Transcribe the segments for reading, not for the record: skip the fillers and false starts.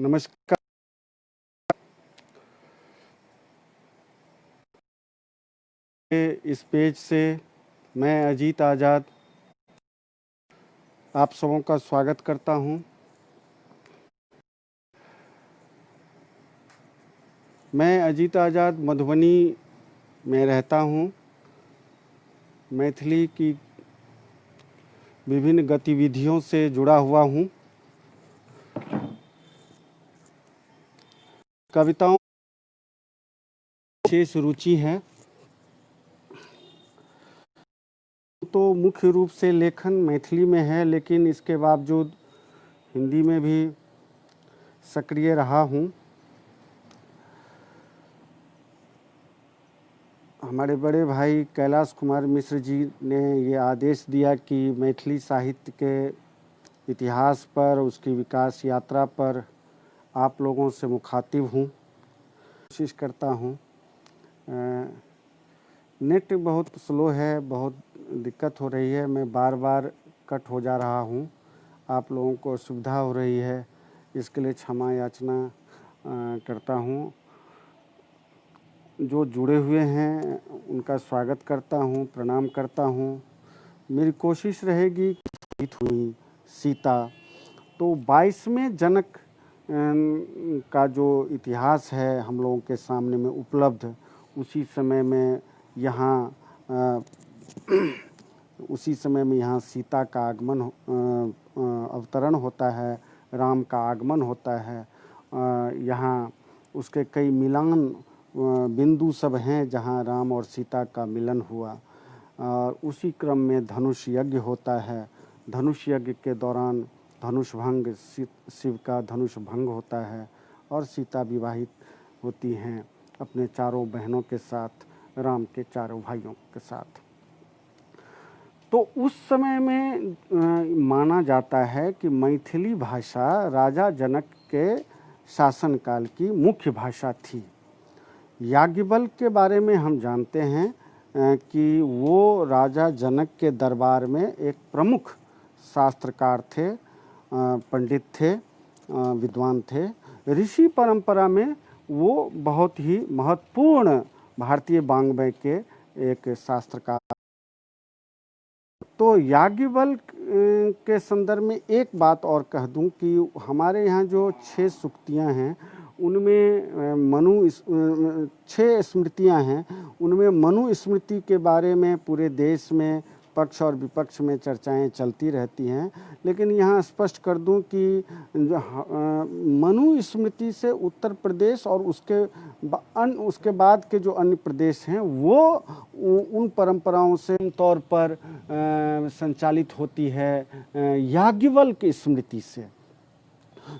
नमस्कार। इस पेज से मैं अजीत आज़ाद आप सबों का स्वागत करता हूं। मैं अजीत आज़ाद मधुबनी में रहता हूं। मैथिली की विभिन्न गतिविधियों से जुड़ा हुआ हूं। कविताओं विशेष रुचि है। तो मुख्य रूप से लेखन मैथिली में है, लेकिन इसके बावजूद हिंदी में भी सक्रिय रहा हूं। हमारे बड़े भाई कैलाश कुमार मिश्र जी ने ये आदेश दिया कि मैथिली साहित्य के इतिहास पर, उसकी विकास यात्रा पर आप लोगों से मुखातिब हूँ। कोशिश करता हूँ। नेट बहुत स्लो है, बहुत दिक्कत हो रही है। मैं बार बार कट हो जा रहा हूँ। आप लोगों को असुविधा हो रही है, इसके लिए क्षमा याचना करता हूँ। जो जुड़े हुए हैं उनका स्वागत करता हूँ, प्रणाम करता हूँ। मेरी कोशिश रहेगी कि हुई सीता, तो 22वें जनक का जो इतिहास है हम लोगों के सामने में उपलब्ध, उसी समय में यहाँ सीता का आगमन, अवतरण होता है, राम का आगमन होता है। यहाँ उसके कई मिलान बिंदु सब हैं जहाँ राम और सीता का मिलन हुआ। और उसी क्रम में धनुष यज्ञ होता है। धनुष यज्ञ के दौरान धनुष भंग, शिव का धनुष भंग होता है और सीता विवाहित होती हैं अपने चारों बहनों के साथ, राम के चारों भाइयों के साथ। तो उस समय में माना जाता है कि मैथिली भाषा राजा जनक के शासनकाल की मुख्य भाषा थी। याज्ञवल्क्य के बारे में हम जानते हैं कि वो राजा जनक के दरबार में एक प्रमुख शास्त्रकार थे, पंडित थे, विद्वान थे। ऋषि परंपरा में वो बहुत ही महत्वपूर्ण भारतीय वाङ्मय के एक शास्त्रकार। तो याज्ञवल्क्य के संदर्भ में एक बात और कह दूं कि हमारे यहाँ जो 6 सूक्तियाँ हैं उनमें 6 स्मृतियाँ हैं, उनमें मनु स्मृति के बारे में पूरे देश में पक्ष और विपक्ष में चर्चाएं चलती रहती हैं। लेकिन यहाँ स्पष्ट कर दूं कि मनु स्मृति से उत्तर प्रदेश और उसके बाद के जो अन्य प्रदेश हैं वो उन परंपराओं से तौर पर संचालित होती है याज्ञवल्क्य स्मृति से।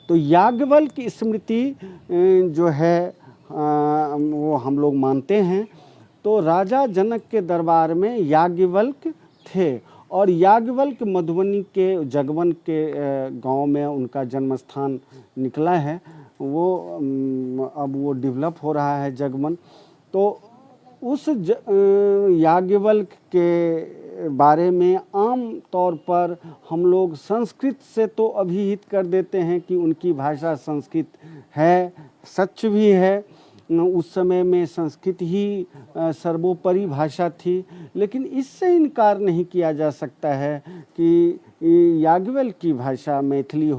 तो याज्ञवल्क्य स्मृति जो है वो हम लोग मानते हैं। तो राजा जनक के दरबार में याज्ञवल्क्य थे और याज्ञवल्क्य मधुबनी के जगवन के गांव में उनका जन्म स्थान निकला है। वो अब वो डेवलप हो रहा है जगवन। तो उस याज्ञवल्क्य के बारे में आम तौर पर हम लोग संस्कृत से तो अभिहित कर देते हैं कि उनकी भाषा संस्कृत है, सच भी है। उस समय में संस्कृत ही सर्वोपरि भाषा थी। लेकिन इससे इनकार नहीं किया जा सकता है कि याज्ञवल्क्य की भाषा मैथिली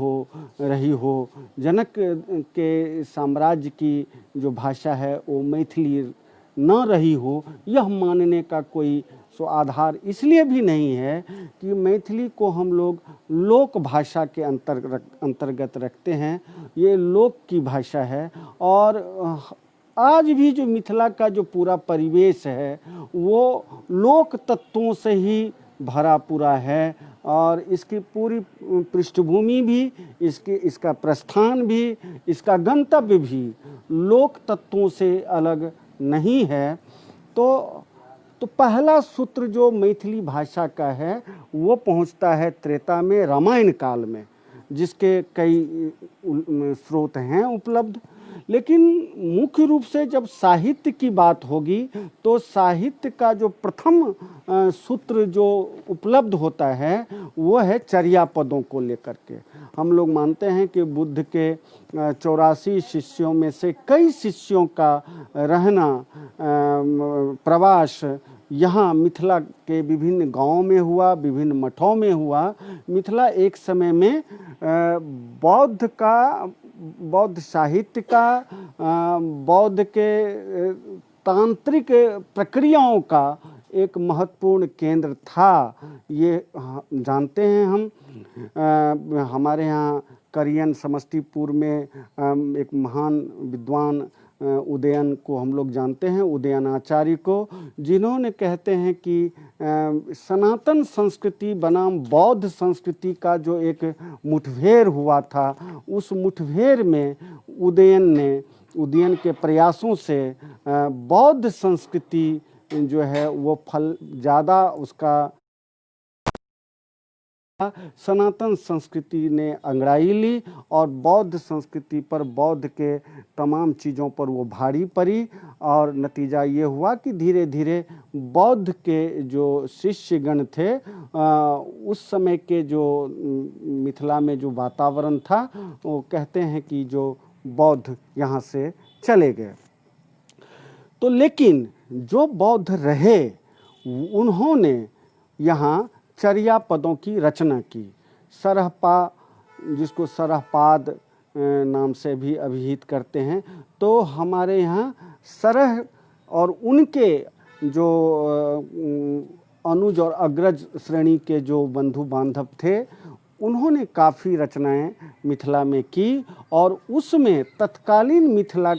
रही हो। जनक के साम्राज्य की जो भाषा है वो मैथिली न रही हो, यह मानने का कोई आधार इसलिए भी नहीं है कि मैथिली को हम लोग लोक भाषा के अंतर्गत रखते हैं। ये लोक की भाषा है और आज भी जो मिथिला का जो पूरा परिवेश है वो लोक तत्वों से ही भरा पूरा है और इसकी पूरी पृष्ठभूमि भी, इसका प्रस्थान भी, इसका गंतव्य भी लोक तत्वों से अलग नहीं है। तो पहला सूत्र जो मैथिली भाषा का है वो पहुंचता है त्रेता में, रामायण काल में, जिसके कई स्रोत हैं उपलब्ध। लेकिन मुख्य रूप से जब साहित्य की बात होगी तो साहित्य का जो प्रथम सूत्र जो उपलब्ध होता है वो है चर्या पदों को लेकर के। हम लोग मानते हैं कि बुद्ध के 84 शिष्यों में से कई शिष्यों का रहना प्रवास यहाँ मिथिला के विभिन्न गांवों में हुआ, विभिन्न मठों में हुआ। मिथिला एक समय में बौद्ध साहित्य का, बौद्ध के तांत्रिक प्रक्रियाओं का एक महत्वपूर्ण केंद्र था। ये जानते हैं हम। हमारे यहाँ करियन समस्तीपुर में एक महान विद्वान उदयन को हम लोग जानते हैं, उदयनाचार्य को, जिन्होंने कहते हैं कि सनातन संस्कृति बनाम बौद्ध संस्कृति का जो एक मुठभेड़ हुआ था, उस मुठभेड़ में उदयन के प्रयासों से बौद्ध संस्कृति जो है वो फल ज़्यादा उसका सनातन संस्कृति ने अंगड़ाई ली और बौद्ध संस्कृति पर, बौद्ध के तमाम चीज़ों पर वो भारी पड़ी। और नतीजा ये हुआ कि धीरे धीरे बौद्ध के जो शिष्यगण थे, उस समय के जो मिथिला में जो वातावरण था, वो कहते हैं कि जो बौद्ध यहाँ से चले गए। तो लेकिन जो बौद्ध रहे उन्होंने यहाँ चर्या पदों की रचना की। सरहपा, जिसको सरहपाद नाम से भी अभिहित करते हैं, तो हमारे यहाँ सरह और उनके जो अनुज और अग्रज श्रेणी के जो बंधु बांधव थे, उन्होंने काफ़ी रचनाएं मिथिला में की। और उसमें तत्कालीन मिथिला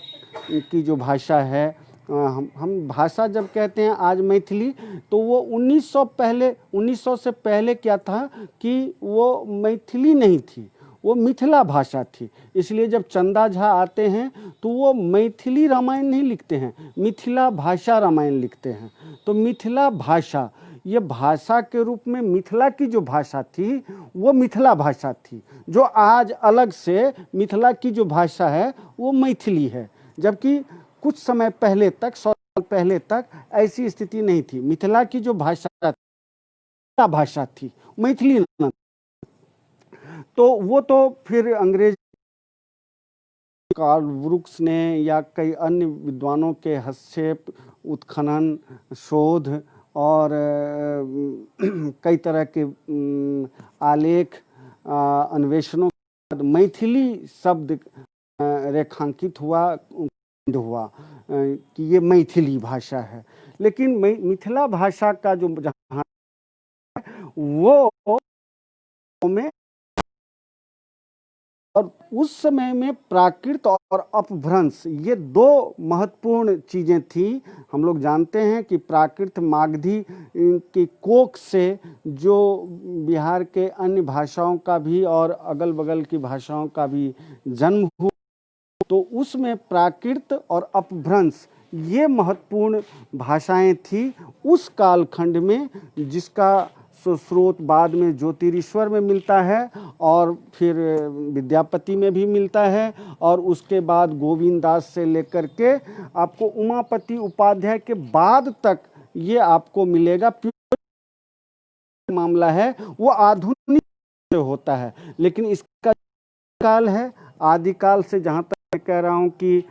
की जो भाषा है, हम भाषा जब कहते हैं आज मैथिली, तो वो 1900 से पहले क्या था कि वो मैथिली नहीं थी, वो मिथिला भाषा थी। इसलिए जब चंदा झा आते हैं तो वो मैथिली रामायण नहीं लिखते हैं, मिथिला भाषा रामायण लिखते हैं। तो मिथिला भाषा, ये भाषा के रूप में मिथिला की जो भाषा थी वो मिथिला भाषा थी। जो आज अलग से मिथिला की जो भाषा है वो मैथिली है, जबकि कुछ समय पहले तक, 100 साल पहले तक ऐसी स्थिति नहीं थी। मिथिला की जो भाषा थी, मैथिली ना। तो वो तो फिर अंग्रेज कार्ल ब्रुक्स ने या कई अन्य विद्वानों के हस्तक्षेप, उत्खनन, शोध और कई तरह के आलेख, अन्वेषणों के बाद मैथिली शब्द रेखांकित हुआ कि ये मैथिली भाषा है। लेकिन मिथिला भाषा का जो जहाँ वो में, और उस समय में प्राकृत और अपभ्रंश, ये दो महत्वपूर्ण चीज़ें थी। हम लोग जानते हैं कि प्राकृत मागधी की कोख से जो बिहार के अन्य भाषाओं का भी और अगल बगल की भाषाओं का भी जन्म हुआ, तो उसमें प्राकृत और अपभ्रंश ये महत्वपूर्ण भाषाएं थी उस कालखंड में, जिसका स्रोत बाद में ज्योतिरीश्वर में मिलता है और फिर विद्यापति में भी मिलता है, और उसके बाद गोविंद दास से लेकर के आपको उमापति उपाध्याय के बाद तक ये आपको मिलेगा। मामला है वो आधुनिक होता है, लेकिन इसका काल है आदिकाल से। जहाँ तक मैं कह रहा हूँ कि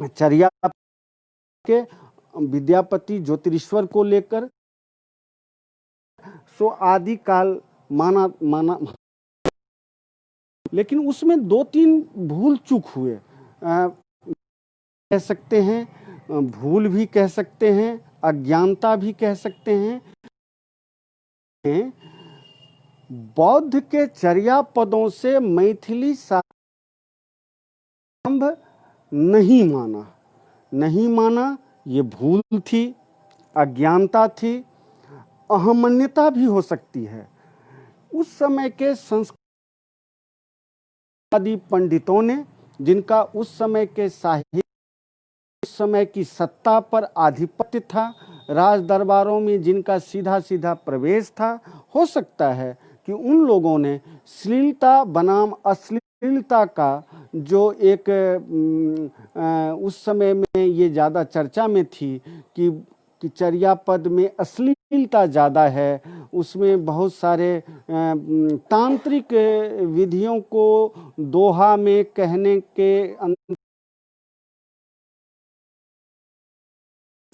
चर्या के विद्यापति ज्योतिरीश्वर को लेकर सो आदि काल माना, लेकिन उसमें 2-3 भूल चूक हुए, कह सकते हैं, भूल भी कह सकते हैं, अज्ञानता भी कह सकते हैं। बौद्ध के चर्या पदों से मैथिली सारंभ नहीं माना, ये भूल थी, अज्ञानता थी, अहमन्यता भी हो सकती है। उस समय के संस्कृति पंडितों ने, जिनका उस समय के साहित्य, उस समय की सत्ता पर आधिपत्य था, राज दरबारों में जिनका सीधा सीधा प्रवेश था, हो सकता है कि उन लोगों ने श्लीलता बनाम अश्लील अश्लीलता का जो एक उस समय में ये ज़्यादा चर्चा में थी कि चर्यापद में अश्लीलता ज़्यादा है, उसमें बहुत सारे तांत्रिक विधियों को दोहा में कहने के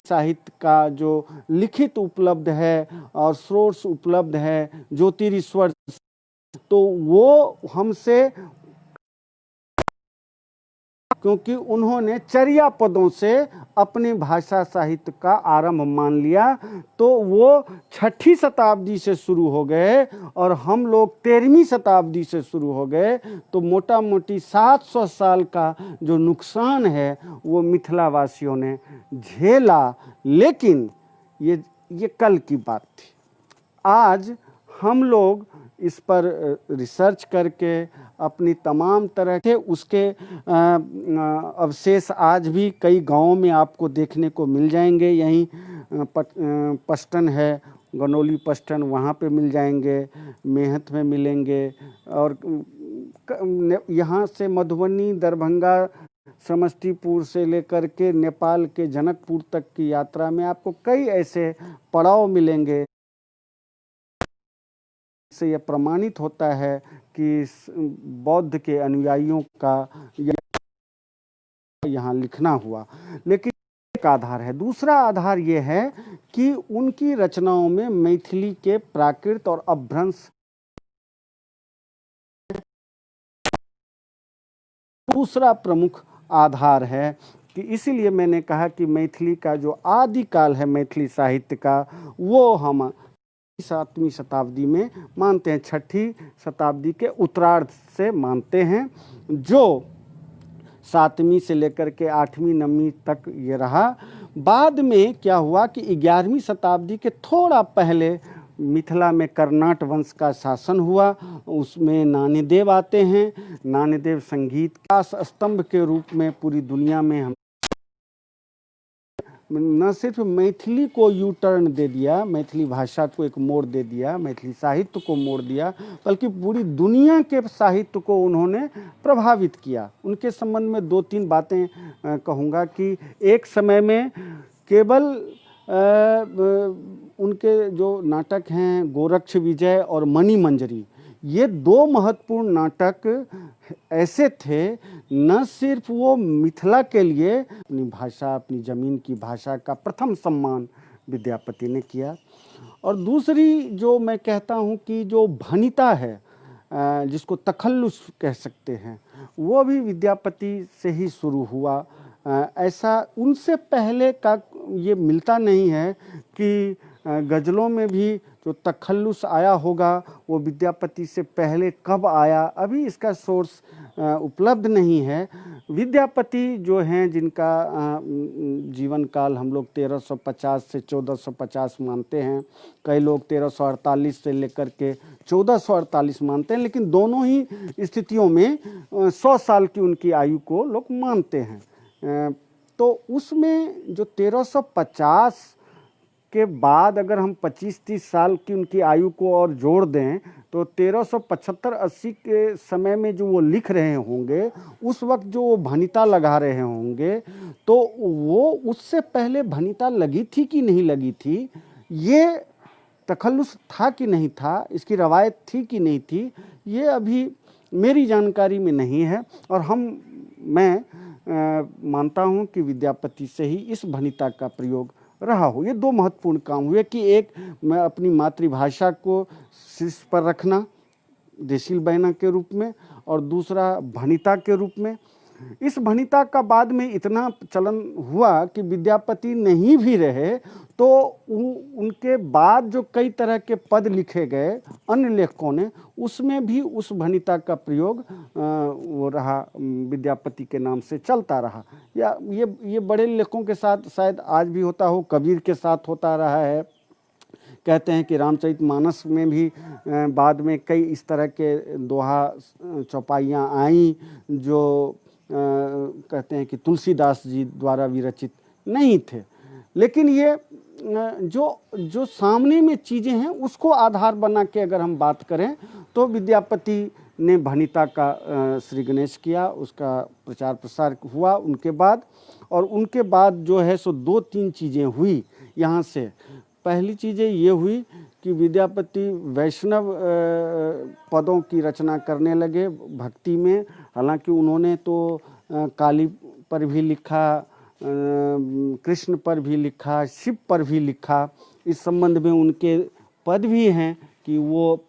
साहित्य का जो लिखित उपलब्ध है और सोर्स उपलब्ध है ज्योतिरीश्वर, तो वो हमसे, क्योंकि उन्होंने चर्या पदों से अपनी भाषा साहित्य का आरंभ मान लिया, तो वो 6ठी शताब्दी से शुरू हो गए और हम लोग 13वीं शताब्दी से शुरू हो गए। तो मोटा मोटी 700 साल का जो नुकसान है वो मिथिला वासियों ने झेला। लेकिन ये कल की बात थी। आज हम लोग इस पर रिसर्च करके अपनी तमाम तरह के उसके अवशेष आज भी कई गांवों में आपको देखने को मिल जाएंगे। यहीं पश्तन है, गनौली पश्तन, वहाँ पे मिल जाएंगे, मेहत में मिलेंगे, और यहाँ से मधुबनी, दरभंगा, समस्तीपुर से लेकर के नेपाल के जनकपुर तक की यात्रा में आपको कई ऐसे पड़ाव मिलेंगे। से यह प्रमाणित होता है कि बौद्ध के अनुयायियों का यहाँ लिखना हुआ। लेकिन एक आधार है। दूसरा आधार यह है कि उनकी रचनाओं में मैथिली के प्राकृत और अपभ्रंश दूसरा प्रमुख आधार है कि इसीलिए मैंने कहा कि मैथिली का जो आदिकाल है मैथिली साहित्य का, वो हम 7वीं शताब्दी में मानते हैं, 6ठी शताब्दी के उत्तरार्ध से मानते हैं, जो 7वीं से लेकर के 8वीं 9वीं तक ये रहा। बाद में क्या हुआ कि 11वीं शताब्दी के थोड़ा पहले मिथिला में कर्नाट वंश का शासन हुआ, उसमें नानीदेव आते हैं। नानीदेव संगीत का स्तंभ के रूप में पूरी दुनिया में हम न सिर्फ मैथिली को यू टर्न दे दिया, मैथिली भाषा को एक मोड़ दे दिया, मैथिली साहित्य को मोड़ दिया, बल्कि पूरी दुनिया के साहित्य को उन्होंने प्रभावित किया। उनके संबंध में 2-3 बातें कहूँगा कि एक समय में केवल उनके जो नाटक हैं गोरक्ष विजय और मणि मंजरी, ये 2 महत्वपूर्ण नाटक ऐसे थे, न सिर्फ वो मिथिला के लिए अपनी भाषा, अपनी ज़मीन की भाषा का प्रथम सम्मान विद्यापति ने किया, और दूसरी जो मैं कहता हूँ कि जो भनिता है, जिसको तखल्लुस कह सकते हैं, वो भी विद्यापति से ही शुरू हुआ। ऐसा उनसे पहले का ये मिलता नहीं है कि गज़लों में भी जो तखल्लुस आया होगा वो विद्यापति से पहले कब आया, अभी इसका सोर्स उपलब्ध नहीं है। विद्यापति जो हैं, जिनका जीवन काल हम लोग 1350 से 1450 मानते हैं, कई लोग 1348 से लेकर के 1448 मानते हैं, लेकिन दोनों ही स्थितियों में 100 साल की उनकी आयु को लोग मानते हैं। तो उसमें जो 1350 के बाद अगर हम 25-30 साल की उनकी आयु को और जोड़ दें, तो 1375-80 के समय में जो वो लिख रहे होंगे, उस वक्त जो वो भनिता लगा रहे होंगे, तो वो उससे पहले भनिता लगी थी कि नहीं लगी थी, ये तखल्लुस था कि नहीं था, इसकी रवायत थी कि नहीं थी, ये अभी मेरी जानकारी में नहीं है। और मैं मानता हूँ कि विद्यापति से ही इस भनिता का प्रयोग रहा हो। ये 2 महत्वपूर्ण काम हुए कि एक, मैं अपनी मातृभाषा को शीर्ष पर रखना देशील बहना के रूप में, और दूसरा भनिता के रूप में। इस भनिता का बाद में इतना चलन हुआ कि विद्यापति नहीं भी रहे तो उनके बाद जो कई तरह के पद लिखे गए अन्य लेखकों ने, उसमें भी उस भनिता का प्रयोग वो रहा, विद्यापति के नाम से चलता रहा। या ये बड़े लेखकों के साथ शायद आज भी होता हो, कबीर के साथ होता रहा है। कहते हैं कि रामचरितमानस में भी बाद में कई इस तरह के दोहा चौपाइयाँ आईं जो कहते हैं कि तुलसीदास जी द्वारा विरचित नहीं थे। लेकिन ये जो सामने में चीज़ें हैं उसको आधार बना के अगर हम बात करें तो विद्यापति ने भनिता का श्री गणेश किया, उसका प्रचार प्रसार हुआ उनके बाद। और उनके बाद जो है सो 2-3 चीज़ें हुई यहाँ से। पहली चीज़ें ये हुई कि विद्यापति वैष्णव पदों की रचना करने लगे भक्ति में। हालांकि उन्होंने तो काली पर भी लिखा, कृष्ण पर भी लिखा, शिव पर भी लिखा। इस संबंध में उनके पद भी हैं कि वो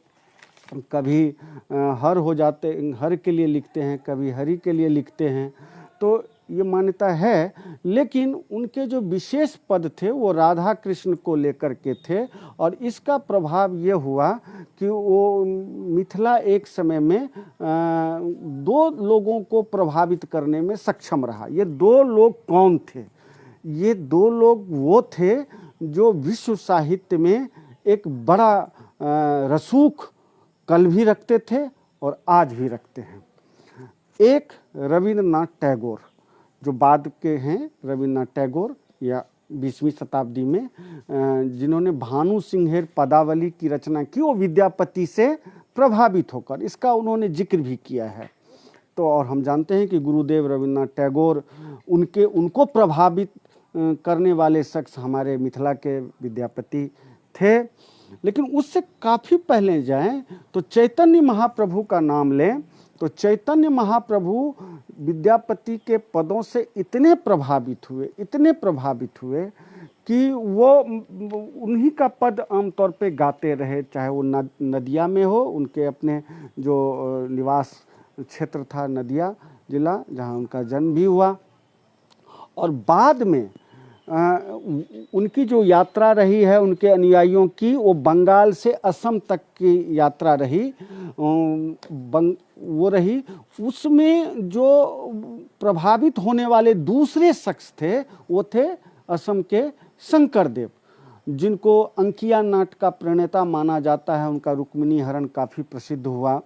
कभी हर हो जाते, हर के लिए लिखते हैं, कभी हरि के लिए लिखते हैं, तो ये मान्यता है। लेकिन उनके जो विशेष पद थे वो राधा कृष्ण को लेकर के थे। और इसका प्रभाव ये हुआ कि वो मिथिला एक समय में 2 लोगों को प्रभावित करने में सक्षम रहा। ये 2 लोग कौन थे? ये 2 लोग वो थे जो विश्व साहित्य में एक बड़ा रसूख कल भी रखते थे और आज भी रखते हैं। एक रविंद्रनाथ टैगोर, जो बाद के हैं रविंद्रनाथ टैगोर, या 20वीं शताब्दी में जिन्होंने भानु सिंहेर पदावली की रचना की, वो विद्यापति से प्रभावित होकर, इसका उन्होंने जिक्र भी किया है। तो और हम जानते हैं कि गुरुदेव रविंद्रनाथ टैगोर उनको प्रभावित करने वाले शख्स हमारे मिथिला के विद्यापति थे। लेकिन उससे काफ़ी पहले जाएं तो चैतन्य महाप्रभु का नाम लें तो चैतन्य महाप्रभु विद्यापति के पदों से इतने प्रभावित हुए कि वो उन्हीं का पद आमतौर पे गाते रहे, चाहे वो नदिया में हो, उनके अपने जो निवास क्षेत्र था नदिया जिला, जहाँ उनका जन्म भी हुआ। और बाद में उनकी जो यात्रा रही है उनके अनुयायियों की, वो बंगाल से असम तक की यात्रा रही, वो रही। उसमें जो प्रभावित होने वाले दूसरे शख्स थे वो थे असम के शंकरदेव, जिनको अंकिया नाट का प्रणेता माना जाता है। उनका रुक्मिणी हरण काफ़ी प्रसिद्ध हुआ,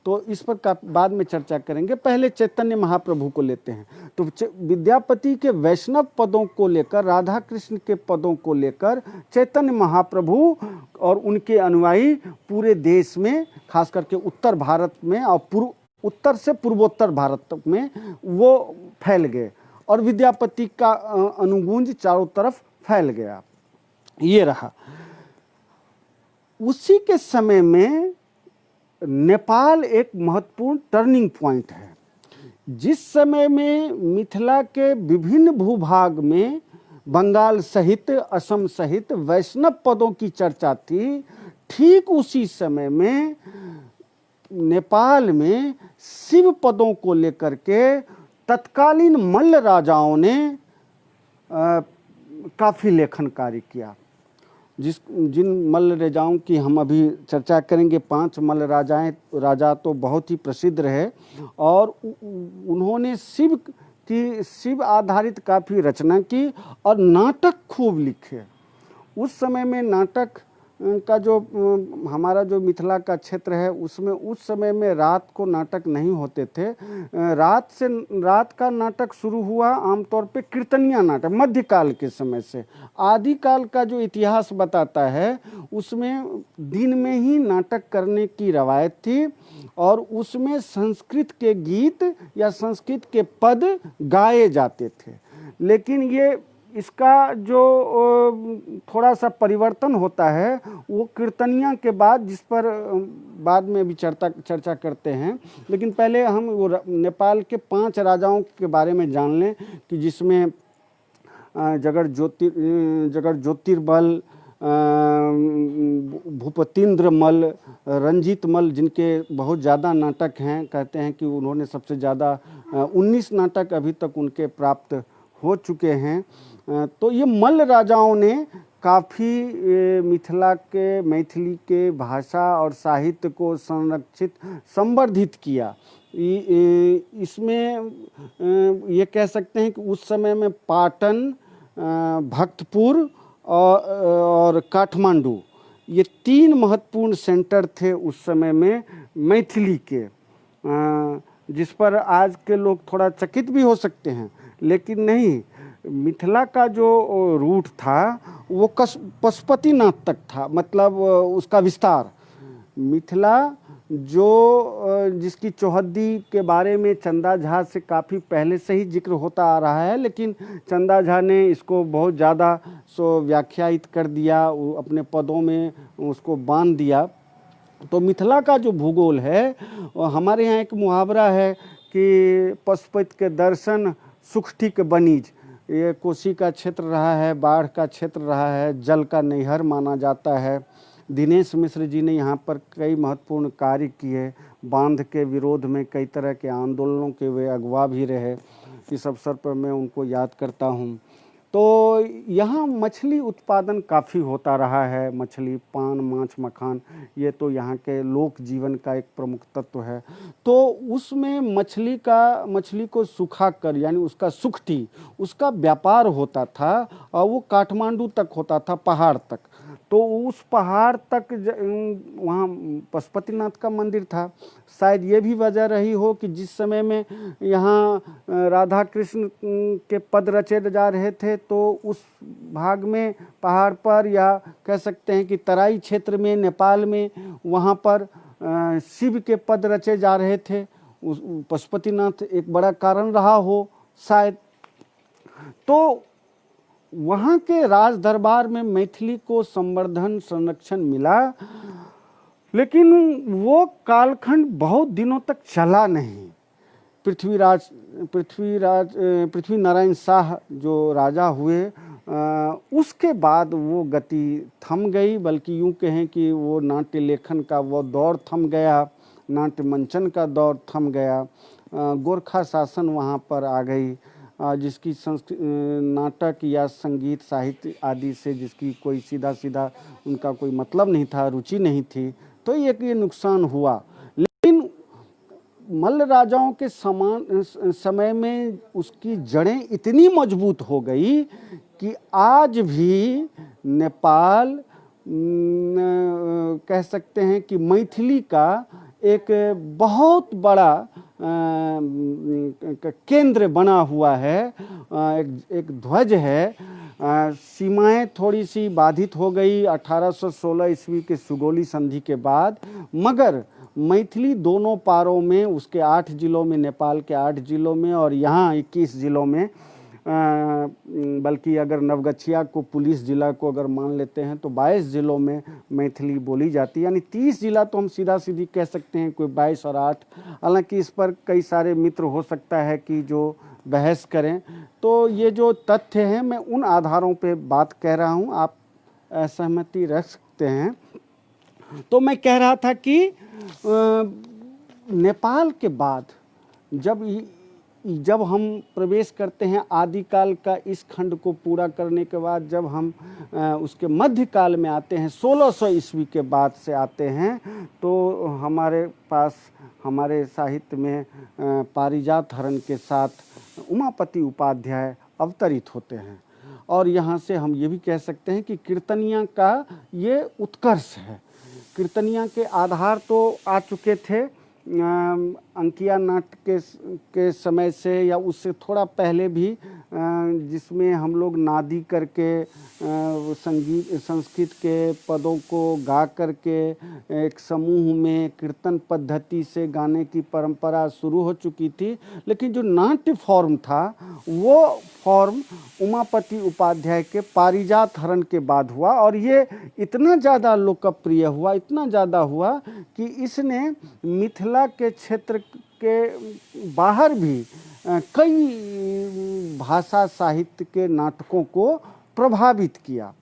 तो इस पर बाद में चर्चा करेंगे। पहले चैतन्य महाप्रभु को लेते हैं। तो विद्यापति के वैष्णव पदों को लेकर, राधा कृष्ण के पदों को लेकर चैतन्य महाप्रभु और उनके अनुयायी पूरे देश में, खास करके उत्तर भारत में और उत्तर से पूर्वोत्तर भारत में वो फैल गए और विद्यापति का अनुगूंज चारों तरफ फैल गया। ये रहा। उसी के समय में नेपाल एक महत्वपूर्ण टर्निंग पॉइंट है। जिस समय में मिथिला के विभिन्न भूभाग में बंगाल सहित, असम सहित वैष्णव पदों की चर्चा थी, ठीक उसी समय में नेपाल में शिव पदों को लेकर के तत्कालीन मल्ल राजाओं ने काफ़ी लेखन कार्य किया। जिन मल्ल राजाओं की हम अभी चर्चा करेंगे, 5 मल्ल राजा तो बहुत ही प्रसिद्ध रहे और उन्होंने शिव आधारित काफ़ी रचना की और नाटक खूब लिखे। उस समय में नाटक का जो हमारा जो मिथिला का क्षेत्र है उसमें उस समय में रात को नाटक नहीं होते थे। रात का नाटक शुरू हुआ आमतौर पे कीर्तनिया नाटक मध्यकाल के समय से। आदिकाल का जो इतिहास बताता है उसमें दिन में ही नाटक करने की रवायत थी और उसमें संस्कृत के गीत या संस्कृत के पद गाए जाते थे। लेकिन ये इसका जो थोड़ा सा परिवर्तन होता है वो कीर्तनिया के बाद, जिस पर बाद में भी चर्चा करते हैं। लेकिन पहले हम वो नेपाल के 5 राजाओं के बारे में जान लें कि जिसमें जगड़ ज्योतिर्बल, भूपतिन्द्र मल्ल, रंजीत मल्ल, जिनके बहुत ज़्यादा नाटक हैं। कहते हैं कि उन्होंने सबसे ज़्यादा 19 नाटक अभी तक उनके प्राप्त हो चुके हैं। तो ये मल्ल राजाओं ने काफ़ी मैथिली के भाषा और साहित्य को संरक्षित संवर्धित किया। इसमें ये कह सकते हैं कि उस समय में पाटन, भक्तपुर और काठमांडू, ये 3 महत्वपूर्ण सेंटर थे उस समय में मैथिली के, जिस पर आज के लोग थोड़ा चकित भी हो सकते हैं। लेकिन नहीं, मिथिला का जो रूट था वो पशुपतिनाथ तक था, मतलब उसका विस्तार। मिथिला जिसकी चौहद्दी के बारे में चंदा झा से काफ़ी पहले से ही जिक्र होता आ रहा है, लेकिन चंदा झा ने इसको बहुत ज़्यादा व्याख्यायित कर दिया, अपने पदों में उसको बांध दिया। तो मिथिला का जो भूगोल है, हमारे यहाँ एक मुहावरा है कि पशुपति के दर्शन सुखटी के बनीज। ये कोसी का क्षेत्र रहा है, बाढ़ का क्षेत्र रहा है, जल का नैहर माना जाता है। दिनेश मिश्र जी ने यहाँ पर कई महत्वपूर्ण कार्य किए, बांध के विरोध में कई तरह के आंदोलनों के वे अगवा भी रहे। इस अवसर पर मैं उनको याद करता हूँ। तो यहाँ मछली उत्पादन काफ़ी होता रहा है। मछली, पान, माछ, मखान, ये तो यहाँ के लोक जीवन का एक प्रमुख तत्व है। तो उसमें मछली को सुखाकर, यानी उसका सुखटी, उसका व्यापार होता था और वो काठमांडू तक होता था, पहाड़ तक। तो उस पहाड़ तक वहाँ पशुपतिनाथ का मंदिर था। शायद ये भी वजह रही हो कि जिस समय में यहाँ राधा कृष्ण के पद रचे जा रहे थे, तो उस भाग में पहाड़ पर, या कह सकते हैं कि तराई क्षेत्र में, नेपाल में, वहाँ पर शिव के पद रचे जा रहे थे। उस पशुपतिनाथ एक बड़ा कारण रहा हो शायद। तो वहाँ के राज दरबार में मैथिली को संवर्धन, संरक्षण मिला, लेकिन वो कालखंड बहुत दिनों तक चला नहीं। पृथ्वी नारायण शाह जो राजा हुए, उसके बाद वो गति थम गई, बल्कि यूँ कहें कि वो नाट्य लेखन का वो दौर थम गया, नाट्य मंचन का दौर थम गया। गोरखा शासन वहाँ पर आ गई, जिसकी नाटक या संगीत साहित्य आदि से जिसकी कोई सीधा उनका कोई मतलब नहीं था, रुचि नहीं थी। तो ये नुकसान हुआ। लेकिन मल्ल राजाओं के समय में उसकी जड़ें इतनी मजबूत हो गई कि आज भी नेपाल, कह सकते हैं कि मैथिली का एक बहुत बड़ा केंद्र बना हुआ है, एक ध्वज है। सीमाएं थोड़ी सी बाधित हो गई 1816 ईस्वी के सुगौली संधि के बाद, मगर मैथिली दोनों पारों में, उसके 8 जिलों में, नेपाल के 8 जिलों में, और यहाँ 21 जिलों में, बल्कि अगर नवगछिया को, पुलिस जिला को अगर मान लेते हैं, तो 22 जिलों में मैथिली बोली जाती है। यानी 30 जिला तो हम सीधा सीधी कह सकते हैं, कोई 22 और 8। हालांकि इस पर कई सारे मित्र हो सकता है कि जो बहस करें। तो ये जो तथ्य हैं, मैं उन आधारों पे बात कह रहा हूँ, आप सहमति रख सकते हैं। तो मैं कह रहा था कि नेपाल के बाद जब हम प्रवेश करते हैं आदिकाल का इस खंड को पूरा करने के बाद, जब हम उसके मध्यकाल में आते हैं, 1600 ईस्वी के बाद से आते हैं, तो हमारे पास, हमारे साहित्य में पारिजात हरण के साथ उमापति उपाध्याय अवतरित होते हैं। और यहाँ से हम ये भी कह सकते हैं कि कीर्तनिया का ये उत्कर्ष है। कीर्तनिया के आधार तो आ चुके थे अंकिया नाट्य के समय से, या उससे थोड़ा पहले भी, जिसमें हम लोग नादी करके संस्कृत के पदों को गा करके एक समूह में कीर्तन पद्धति से गाने की परंपरा शुरू हो चुकी थी। लेकिन जो नाट्य फॉर्म था, वो फॉर्म उमापति उपाध्याय के पारिजात हरण के बाद हुआ, और ये इतना ज़्यादा लोकप्रिय हुआ, इतना ज़्यादा हुआ कि इसने मिथिला के क्षेत्र के बाहर भी कई भाषा साहित्य के नाटकों को प्रभावित किया।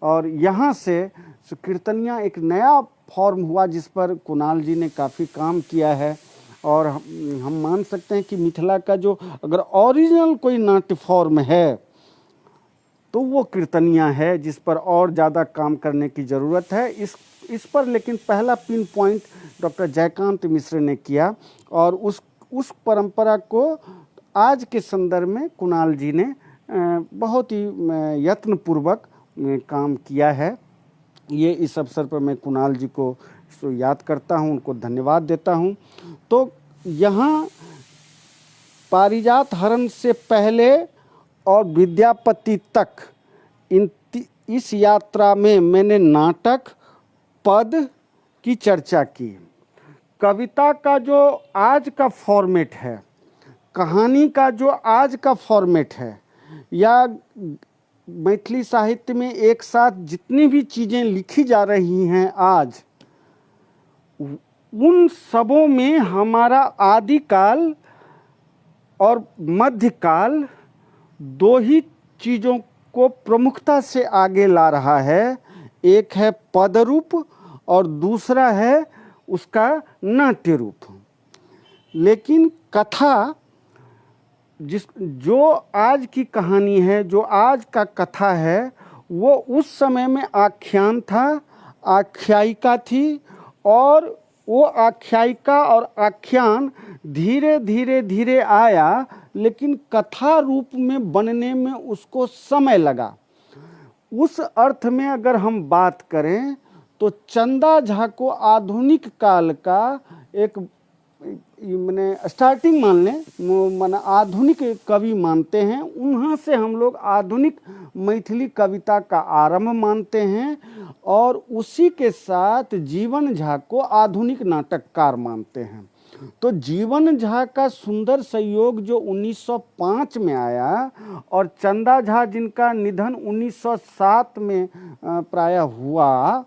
और यहाँ से कीर्तनिया एक नया फॉर्म हुआ, जिस पर कुणाल जी ने काफ़ी काम किया है। और हम मान सकते हैं कि मिथिला का जो अगर ओरिजिनल कोई नाट्य फॉर्म है, तो वो कीर्तनिया है, जिस पर और ज़्यादा काम करने की ज़रूरत है। इस पर लेकिन पहला पिन पॉइंट डॉक्टर जयकांत मिश्र ने किया, और उस परंपरा को आज के संदर्भ में कुणाल जी ने बहुत ही यत्नपूर्वक काम किया है। ये इस अवसर पर मैं कुणाल जी को याद करता हूँ, उनको धन्यवाद देता हूँ। तो यहाँ पारिजात हरण से पहले और विद्यापति तक इस यात्रा में मैंने नाटक, पद की चर्चा की। कविता का जो आज का फॉर्मेट है, कहानी का जो आज का फॉर्मेट है, या मैथिली साहित्य में एक साथ जितनी भी चीज़ें लिखी जा रही हैं आज, उन सबों में हमारा आदिकाल और मध्यकाल दो ही चीज़ों को प्रमुखता से आगे ला रहा है। एक है पद रूप और दूसरा है उसका नाट्य रूप। लेकिन कथा जो आज की कहानी है, जो आज का कथा है, वो उस समय में आख्यान था, आख्यायिका थी, और वो आख्यायिका और आख्यान धीरे धीरे धीरे आया, लेकिन कथा रूप में बनने में उसको समय लगा। उस अर्थ में अगर हम बात करें तो चंदा झा को आधुनिक काल का एक मैंने स्टार्टिंग मान लें, माना आधुनिक कवि मानते हैं। उन्हाँ से हम लोग आधुनिक मैथिली कविता का आरंभ मानते हैं, और उसी के साथ जीवन झा को आधुनिक नाटककार मानते हैं। तो जीवन झा का सुंदर संयोग जो 1905 में आया, और चंदा झा जिनका निधन 1907 में प्रायः हुआ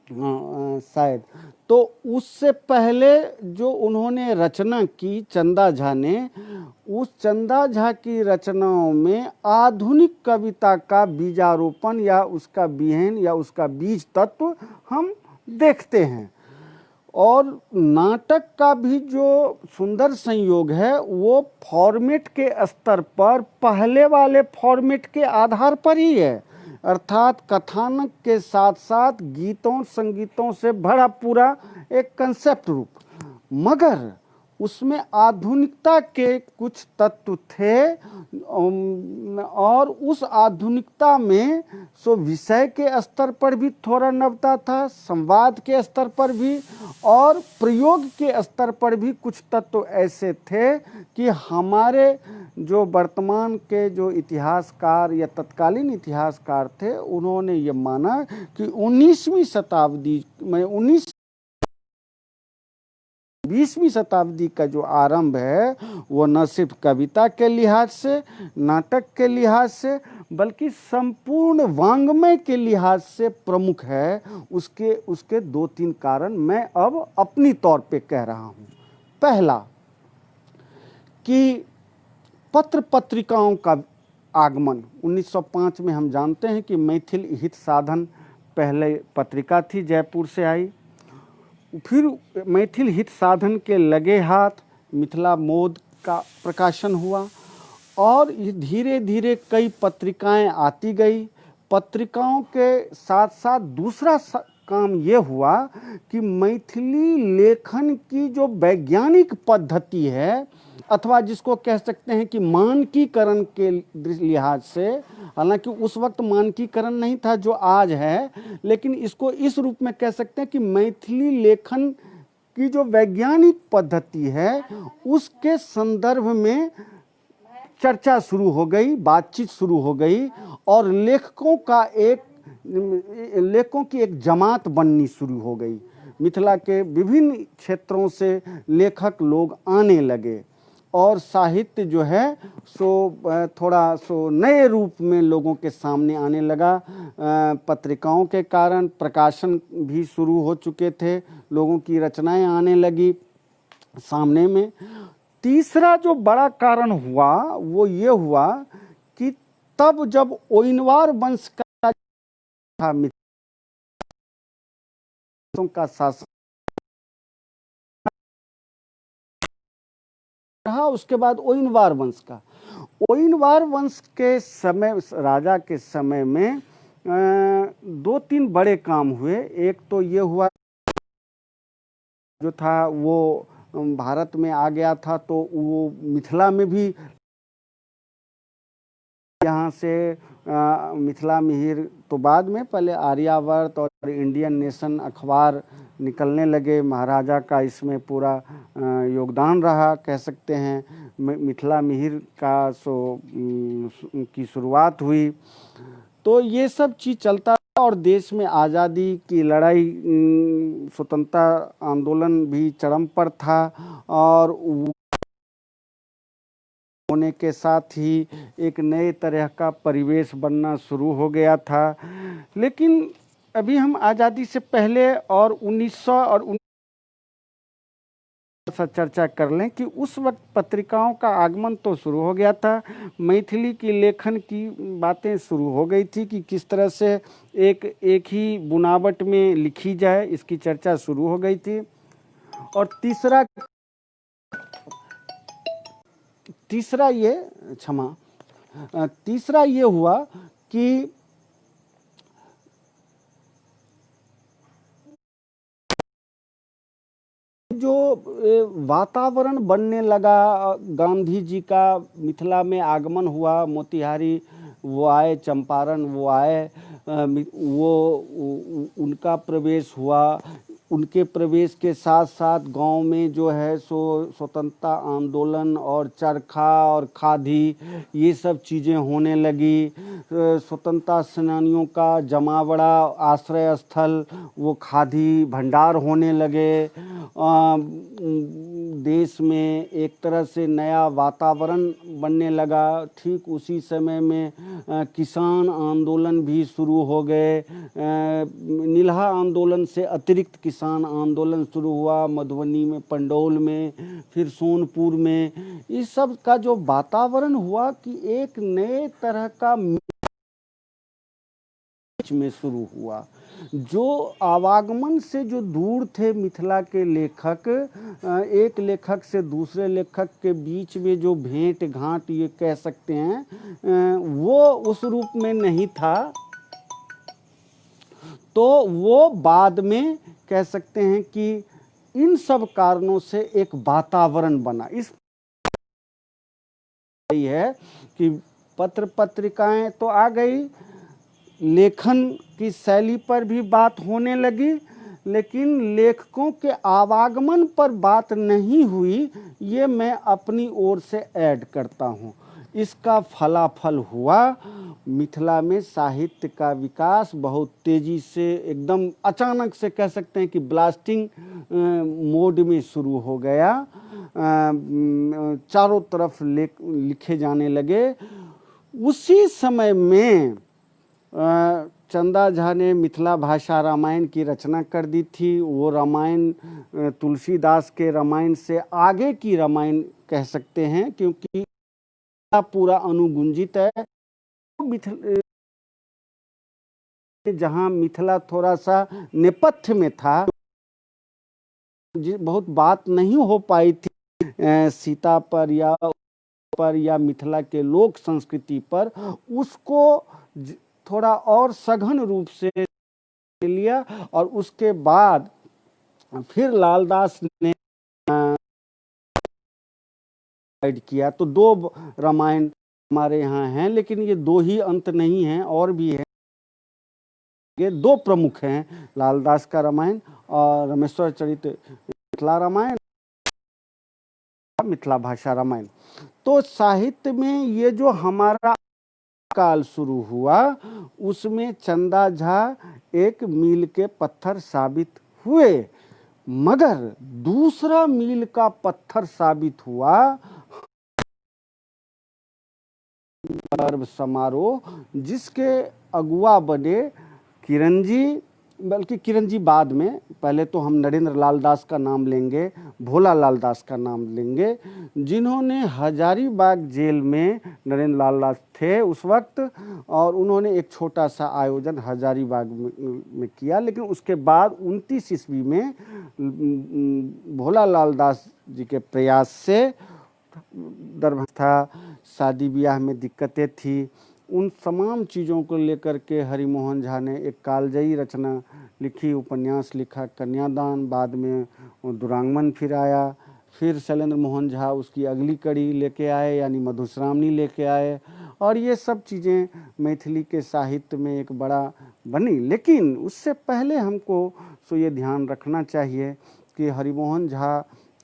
शायद, तो उससे पहले जो उन्होंने रचना की चंदा झा ने, उस चंदा झा की रचनाओं में आधुनिक कविता का बीजारोपण या उसका बिहन या उसका बीज तत्व हम देखते हैं। और नाटक का भी जो सुंदर संयोग है वो फॉर्मेट के स्तर पर पहले वाले फॉर्मेट के आधार पर ही है, अर्थात कथानक के साथ साथ गीतों संगीतों से भरा पूरा एक कंसेप्ट रूप, मगर उसमें आधुनिकता के कुछ तत्व थे, और उस आधुनिकता में सो विषय के स्तर पर भी थोड़ा नवता था, संवाद के स्तर पर भी और प्रयोग के स्तर पर भी कुछ तत्व ऐसे थे कि हमारे जो वर्तमान के जो इतिहासकार या तत्कालीन इतिहासकार थे, उन्होंने ये माना कि 19वीं शताब्दी में 20वीं शताब्दी का जो आरंभ है वो न सिर्फ कविता के लिहाज से, नाटक के लिहाज से, बल्कि संपूर्ण वांग्मय के लिहाज से प्रमुख है। उसके दो तीन कारण मैं अब अपनी तौर पे कह रहा हूँ। पहला कि पत्र पत्रिकाओं का आगमन 1905 में, हम जानते हैं कि मैथिल हित साधन पहले पत्रिका थी, जयपुर से आई, फिर मैथिल हित साधन के लगे हाथ मिथिला मोद का प्रकाशन हुआ, और धीरे धीरे कई पत्रिकाएं आती गई। पत्रिकाओं के साथ साथ दूसरा काम ये हुआ कि मैथिली लेखन की जो वैज्ञानिक पद्धति है, अथवा जिसको कह सकते हैं कि मानकीकरण के लिहाज से, हालांकि उस वक्त मानकीकरण नहीं था जो आज है, लेकिन इसको इस रूप में कह सकते हैं कि मैथिली लेखन की जो वैज्ञानिक पद्धति है उसके संदर्भ में चर्चा शुरू हो गई, बातचीत शुरू हो गई, और लेखकों की एक जमात बननी शुरू हो गई। मिथिला के विभिन्न क्षेत्रों से लेखक लोग आने लगे, और साहित्य जो है सो थोड़ा सो नए रूप में लोगों के सामने आने लगा। पत्रिकाओं के कारण प्रकाशन भी शुरू हो चुके थे, लोगों की रचनाएं आने लगी सामने में। तीसरा जो बड़ा कारण हुआ वो ये हुआ कि तब जब ओइनवार वंश का था, मिथिला का शासन रहा, उसके बाद ओइनवार वंश के समय, राजा के समय में दो तीन बड़े काम हुए। एक तो ये हुआ जो था वो भारत में आ गया था, तो वो मिथिला में भी यहाँ से मिथिला मिहिर, तो बाद में पहले आर्यावर्त और इंडियन नेशन अखबार निकलने लगे। महाराजा का इसमें पूरा योगदान रहा, कह सकते हैं। मिथिला मिहिर का की शुरुआत हुई। तो ये सब चीज़ चलता और देश में आज़ादी की लड़ाई, स्वतंत्रता आंदोलन भी चरम पर था और होने के साथ ही एक नए तरह का परिवेश बनना शुरू हो गया था। लेकिन अभी हम आज़ादी से पहले और 1900 और चर्चा कर लें कि उस वक्त पत्रिकाओं का आगमन तो शुरू हो गया था, मैथिली की लेखन की बातें शुरू हो गई थी कि किस तरह से एक ही बुनावट में लिखी जाए, इसकी चर्चा शुरू हो गई थी। और तीसरा ये हुआ कि जो वातावरण बनने लगा, गांधी जी का मिथिला में आगमन हुआ, मोतिहारी वो आए, चंपारण वो आए, उनका प्रवेश हुआ। उनके प्रवेश के साथ साथ गांव में जो है सो स्वतंत्रता आंदोलन और चरखा और खादी ये सब चीज़ें होने लगी। स्वतंत्रता सेनानियों का जमावड़ा, आश्रय स्थल, वो खादी भंडार होने लगे। देश में एक तरह से नया वातावरण बनने लगा। ठीक उसी समय में किसान आंदोलन भी शुरू हो गए। नीलहा आंदोलन से अतिरिक्त किसान आंदोलन शुरू हुआ, मधुबनी में, पंडौल में, फिर सोनपुर में। इस सब का जो वातावरण हुआ कि एक नए तरह का में शुरू हुआ। जो आवागमन से जो दूर थे मिथिला के लेखक, एक लेखक से दूसरे लेखक के बीच में जो भेंट घाट ये कह सकते हैं, वो उस रूप में नहीं था। तो वो बाद में कह सकते हैं कि इन सब कारणों से एक वातावरण बना। इस है कि पत्र पत्रिकाएं तो आ गई, लेखन की शैली पर भी बात होने लगी, लेकिन लेखकों के आवागमन पर बात नहीं हुई। ये मैं अपनी ओर से ऐड करता हूँ। इसका फलाफल हुआ, मिथिला में साहित्य का विकास बहुत तेजी से, एकदम अचानक से कह सकते हैं कि ब्लास्टिंग मोड में शुरू हो गया। चारों तरफ लिखे जाने लगे। उसी समय में चंदा झा ने मिथिला भाषा रामायण की रचना कर दी थी। वो रामायण तुलसीदास के रामायण से आगे की रामायण कह सकते हैं, क्योंकि पूरा अनुगुंजित है। जहां मिथिला थोड़ा सा नेपथ्य में था, बहुत बात नहीं हो पाई थी सीता पर या मिथिला के लोक संस्कृति पर, उसको थोड़ा और सघन रूप से लिया। और उसके बाद फिर लालदास ने ऐड किया। तो दो रामायण हमारे यहाँ हैं, लेकिन ये दो ही अंत नहीं हैं, और भी हैं। ये दो प्रमुख हैं, लालदास का रामायण और रामेश्वर चरित मिथिला रामायण, मिथिला भाषा रामायण। तो साहित्य में ये जो हमारा काल शुरू हुआ, उसमें चंदा झा एक मील के पत्थर साबित हुए। मगर दूसरा मील का पत्थर साबित हुआ पर्व समारोह, जिसके अगुआ बने किरणजी। बल्कि किरणजी बाद में, पहले तो हम नरेंद्र लाल दास का नाम लेंगे, भोला लाल दास का नाम लेंगे, जिन्होंने हजारीबाग जेल में, नरेंद्र लाल दास थे उस वक्त, और उन्होंने एक छोटा सा आयोजन हजारीबाग में किया। लेकिन उसके बाद 29 ईस्वी में भोला लाल दास जी के प्रयास से, दरभंगा शादी ब्याह में दिक्कतें थी, उन तमाम चीज़ों को लेकर के हरिमोहन झा ने एक कालजयी रचना लिखी, उपन्यास लिखा, कन्यादान। बाद में दुरांगमन फिर आया। फिर शैलेंद्र मोहन झा उसकी अगली कड़ी लेके आए, यानी मधुश्रावणी लेके आए। और ये सब चीज़ें मैथिली के साहित्य में एक बड़ा बनी। लेकिन उससे पहले हमको सो ये ध्यान रखना चाहिए कि हरिमोहन झा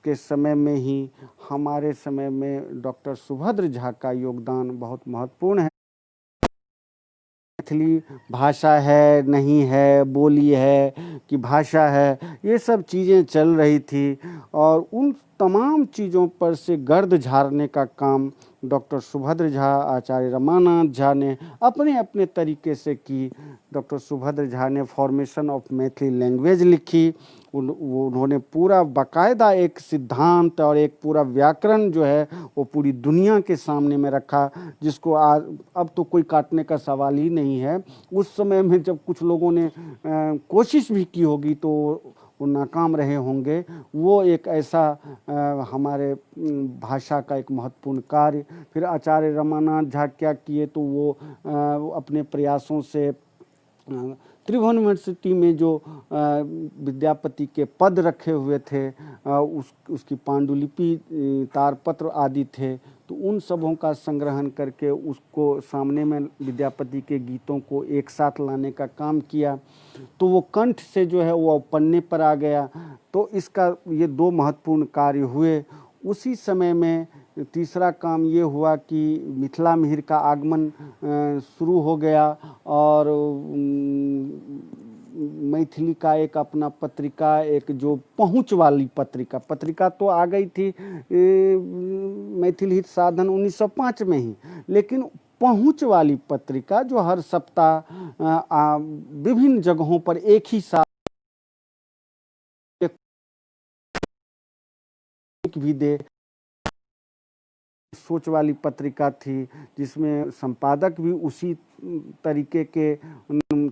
के समय में ही हमारे समय में डॉक्टर सुभद्र झा का योगदान बहुत महत्वपूर्ण है। मैथिली भाषा है नहीं है, बोली है कि भाषा है, ये सब चीज़ें चल रही थी। और उन तमाम चीज़ों पर से गर्द झाड़ने का काम डॉक्टर सुभद्र झा, आचार्य रमानाथ झा ने अपने अपने तरीके से की। डॉक्टर सुभद्र झा ने फॉर्मेशन ऑफ मैथिली लैंग्वेज लिखी। उन्होंने पूरा बाकायदा एक सिद्धांत और एक पूरा व्याकरण जो है वो पूरी दुनिया के सामने में रखा, जिसको आज अब तो कोई काटने का सवाल ही नहीं है। उस समय में जब कुछ लोगों ने कोशिश भी की होगी तो वो नाकाम रहे होंगे। वो एक ऐसा हमारे भाषा का एक महत्वपूर्ण कार्य। फिर आचार्य रमानाथ झा क्या किए, तो वो अपने प्रयासों से त्रिभुवन यूनिवर्सिटी में जो विद्यापति के पद रखे हुए थे, उसकी पांडुलिपि, तारपत्र आदि थे, तो उन सबों का संग्रहण करके उसको सामने में विद्यापति के गीतों को एक साथ लाने का काम किया। तो वो कंठ से जो है वो पन्ने पर आ गया। तो इसका ये दो महत्वपूर्ण कार्य हुए। उसी समय में तीसरा काम ये हुआ कि मिथिला मिहिर का आगमन शुरू हो गया और मैथिली का एक अपना पत्रिका, एक जो पहुंच वाली पत्रिका तो आ गई थी मैथिली हित साधन 1905 में ही, लेकिन पहुंच वाली पत्रिका जो हर सप्ताह विभिन्न जगहों पर एक ही साथ भी दे, सोच वाली पत्रिका थी, जिसमें संपादक भी उसी तरीके के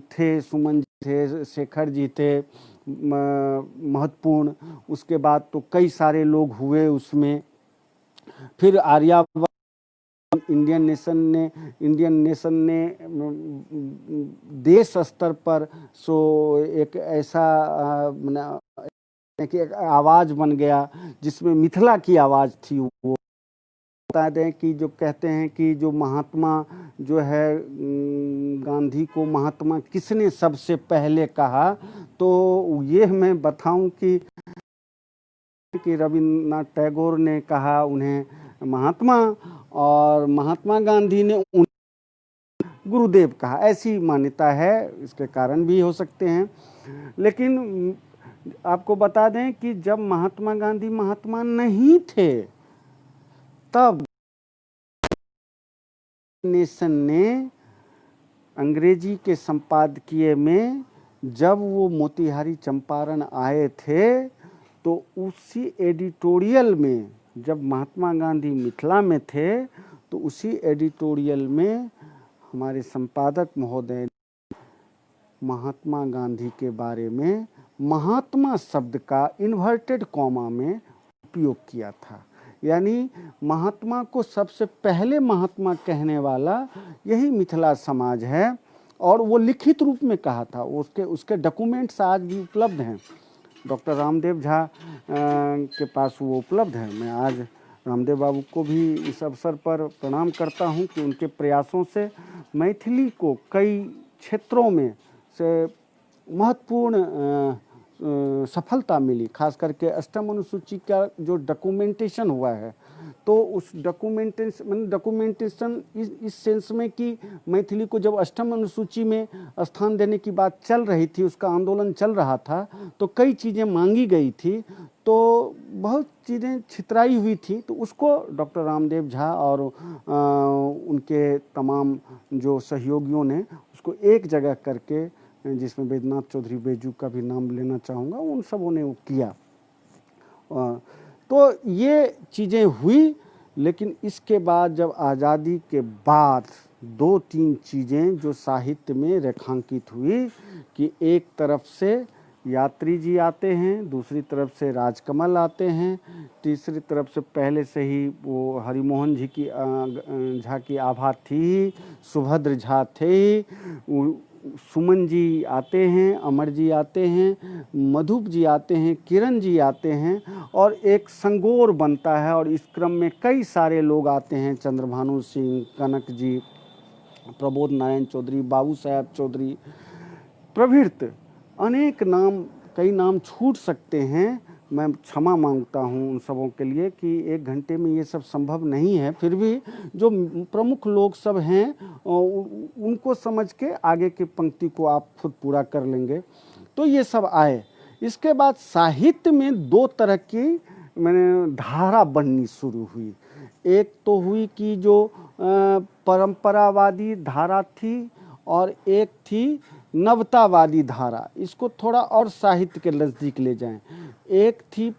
थे। सुमन जी थे, शेखर जी थे महत्वपूर्ण। उसके बाद तो कई सारे लोग हुए उसमें। फिर आर्यावर्त इंडियन नेशन ने देश स्तर पर सो एक ऐसा कि एक आवाज़ बन गया जिसमें मिथिला की आवाज़ थी। वो बता दें कि जो कहते हैं कि जो महात्मा जो है गांधी को महात्मा किसने सबसे पहले कहा, तो ये मैं बताऊं कि रविन्द्रनाथ टैगोर ने कहा उन्हें महात्मा, और महात्मा गांधी ने उन्हें गुरुदेव कहा। ऐसी मान्यता है, इसके कारण भी हो सकते हैं। लेकिन आपको बता दें कि जब महात्मा गांधी महात्मा नहीं थे, तब नेशन ने अंग्रेजी के संपादकीय में जब वो मोतिहारी चंपारण आए थे, तो उसी एडिटोरियल में, जब महात्मा गांधी मिथिला में थे, तो उसी एडिटोरियल में हमारे संपादक महोदय महात्मा गांधी के बारे में महात्मा शब्द का इन्वर्टेड कॉमा में उपयोग किया था। यानी महात्मा को सबसे पहले महात्मा कहने वाला यही मिथिला समाज है, और वो लिखित रूप में कहा था। उसके डॉक्यूमेंट्स आज भी उपलब्ध हैं। डॉक्टर रामदेव झा के पास वो उपलब्ध है। मैं आज रामदेव बाबू को भी इस अवसर पर प्रणाम करता हूं कि उनके प्रयासों से मैथिली को कई क्षेत्रों में से महत्वपूर्ण सफलता मिली। खास करके अष्टम अनुसूची का जो डॉक्यूमेंटेशन हुआ है, तो उस डॉक्यूमेंटेशन इस सेंस में कि मैथिली को जब अष्टम अनुसूची में स्थान देने की बात चल रही थी, उसका आंदोलन चल रहा था, तो कई चीज़ें मांगी गई थी, तो बहुत चीज़ें छितराई हुई थी। तो उसको डॉक्टर रामदेव झा और उनके तमाम जो सहयोगियों ने उसको एक जगह करके, जिसमें बैद्यनाथ चौधरी बैजू का भी नाम लेना चाहूँगा, उन सबों ने वो किया। तो ये चीज़ें हुई। लेकिन इसके बाद जब आज़ादी के बाद 2-3 चीज़ें जो साहित्य में रेखांकित हुई कि एक तरफ से यात्री जी आते हैं, दूसरी तरफ से राजकमल आते हैं, तीसरी तरफ से पहले से ही वो हरिमोहन जी की झा की आभा थी, सुभद्र झा थे, सुमन जी आते हैं, अमर जी आते हैं, मधुप जी आते हैं, किरण जी आते हैं, और एक संगोर बनता है। और इस क्रम में कई सारे लोग आते हैं, चंद्रभानु सिंह, कनक जी, प्रबोध नारायण चौधरी, बाबू साहब चौधरी प्रभृत अनेक नाम, कई नाम छूट सकते हैं, मैं क्षमा मांगता हूँ उन सबों के लिए कि 1 घंटे में ये सब संभव नहीं है। फिर भी जो प्रमुख लोग सब हैं उनको समझ के आगे की पंक्ति को आप खुद पूरा कर लेंगे। तो ये सब आए। इसके बाद साहित्य में 2 तरह की मैंने धारा बननी शुरू हुई। एक तो हुई कि जो परंपरावादी धारा थी और एक थी नवतावादी धारा। इसको थोड़ा और साहित्य के नजदीक ले जाएं। एक थी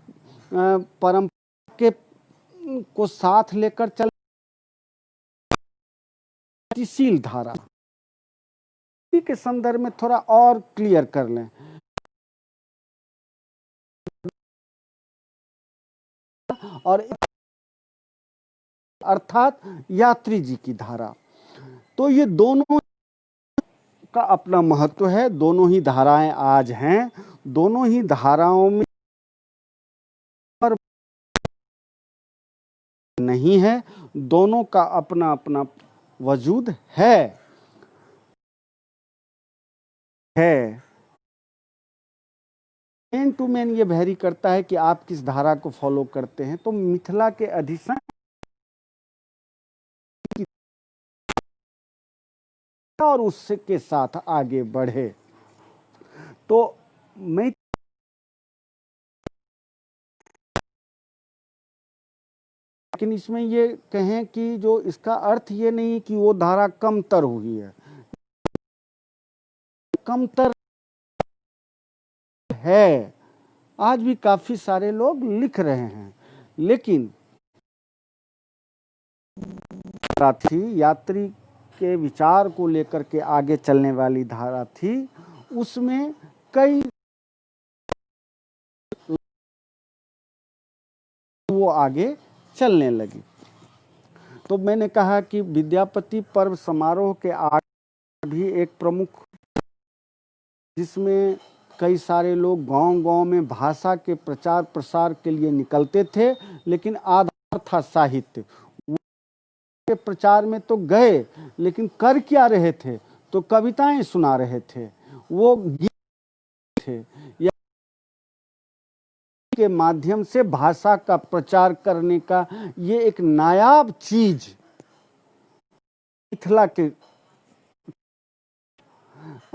परंपरा के को साथ लेकर चल गतिशील धारा के संदर्भ में थोड़ा और क्लियर कर लें। और अर्थात यात्री जी की धारा। तो ये दोनों का अपना महत्व है। दोनों ही धाराएं आज हैं। दोनों ही धाराओं में नहीं है, दोनों का अपना अपना वजूद है। मेन टू मेन ये वैरी करता है कि आप किस धारा को फॉलो करते हैं। तो मिथिला के अधिशासी और उसके साथ आगे बढ़े। तो मैं लेकिन इसमें ये कहें कि जो इसका अर्थ ये नहीं कि वो धारा कमतर हुई है। कमतर है, आज भी काफी सारे लोग लिख रहे हैं, लेकिन थी यात्री के विचार को लेकर के आगे चलने वाली धारा थी। उसमें कई वो आगे चलने लगी। तो मैंने कहा कि विद्यापति पर्व समारोह के आगे भी एक प्रमुख, जिसमें कई सारे लोग गांव-गांव में भाषा के प्रचार प्रसार के लिए निकलते थे, लेकिन आधार था साहित्य। के प्रचार में तो गए, लेकिन कर क्या रहे थे? तो कविताएं सुना रहे थे, वो गीत थे, या के माध्यम से भाषा का प्रचार करने का ये एक नायाब चीज मिथिला के।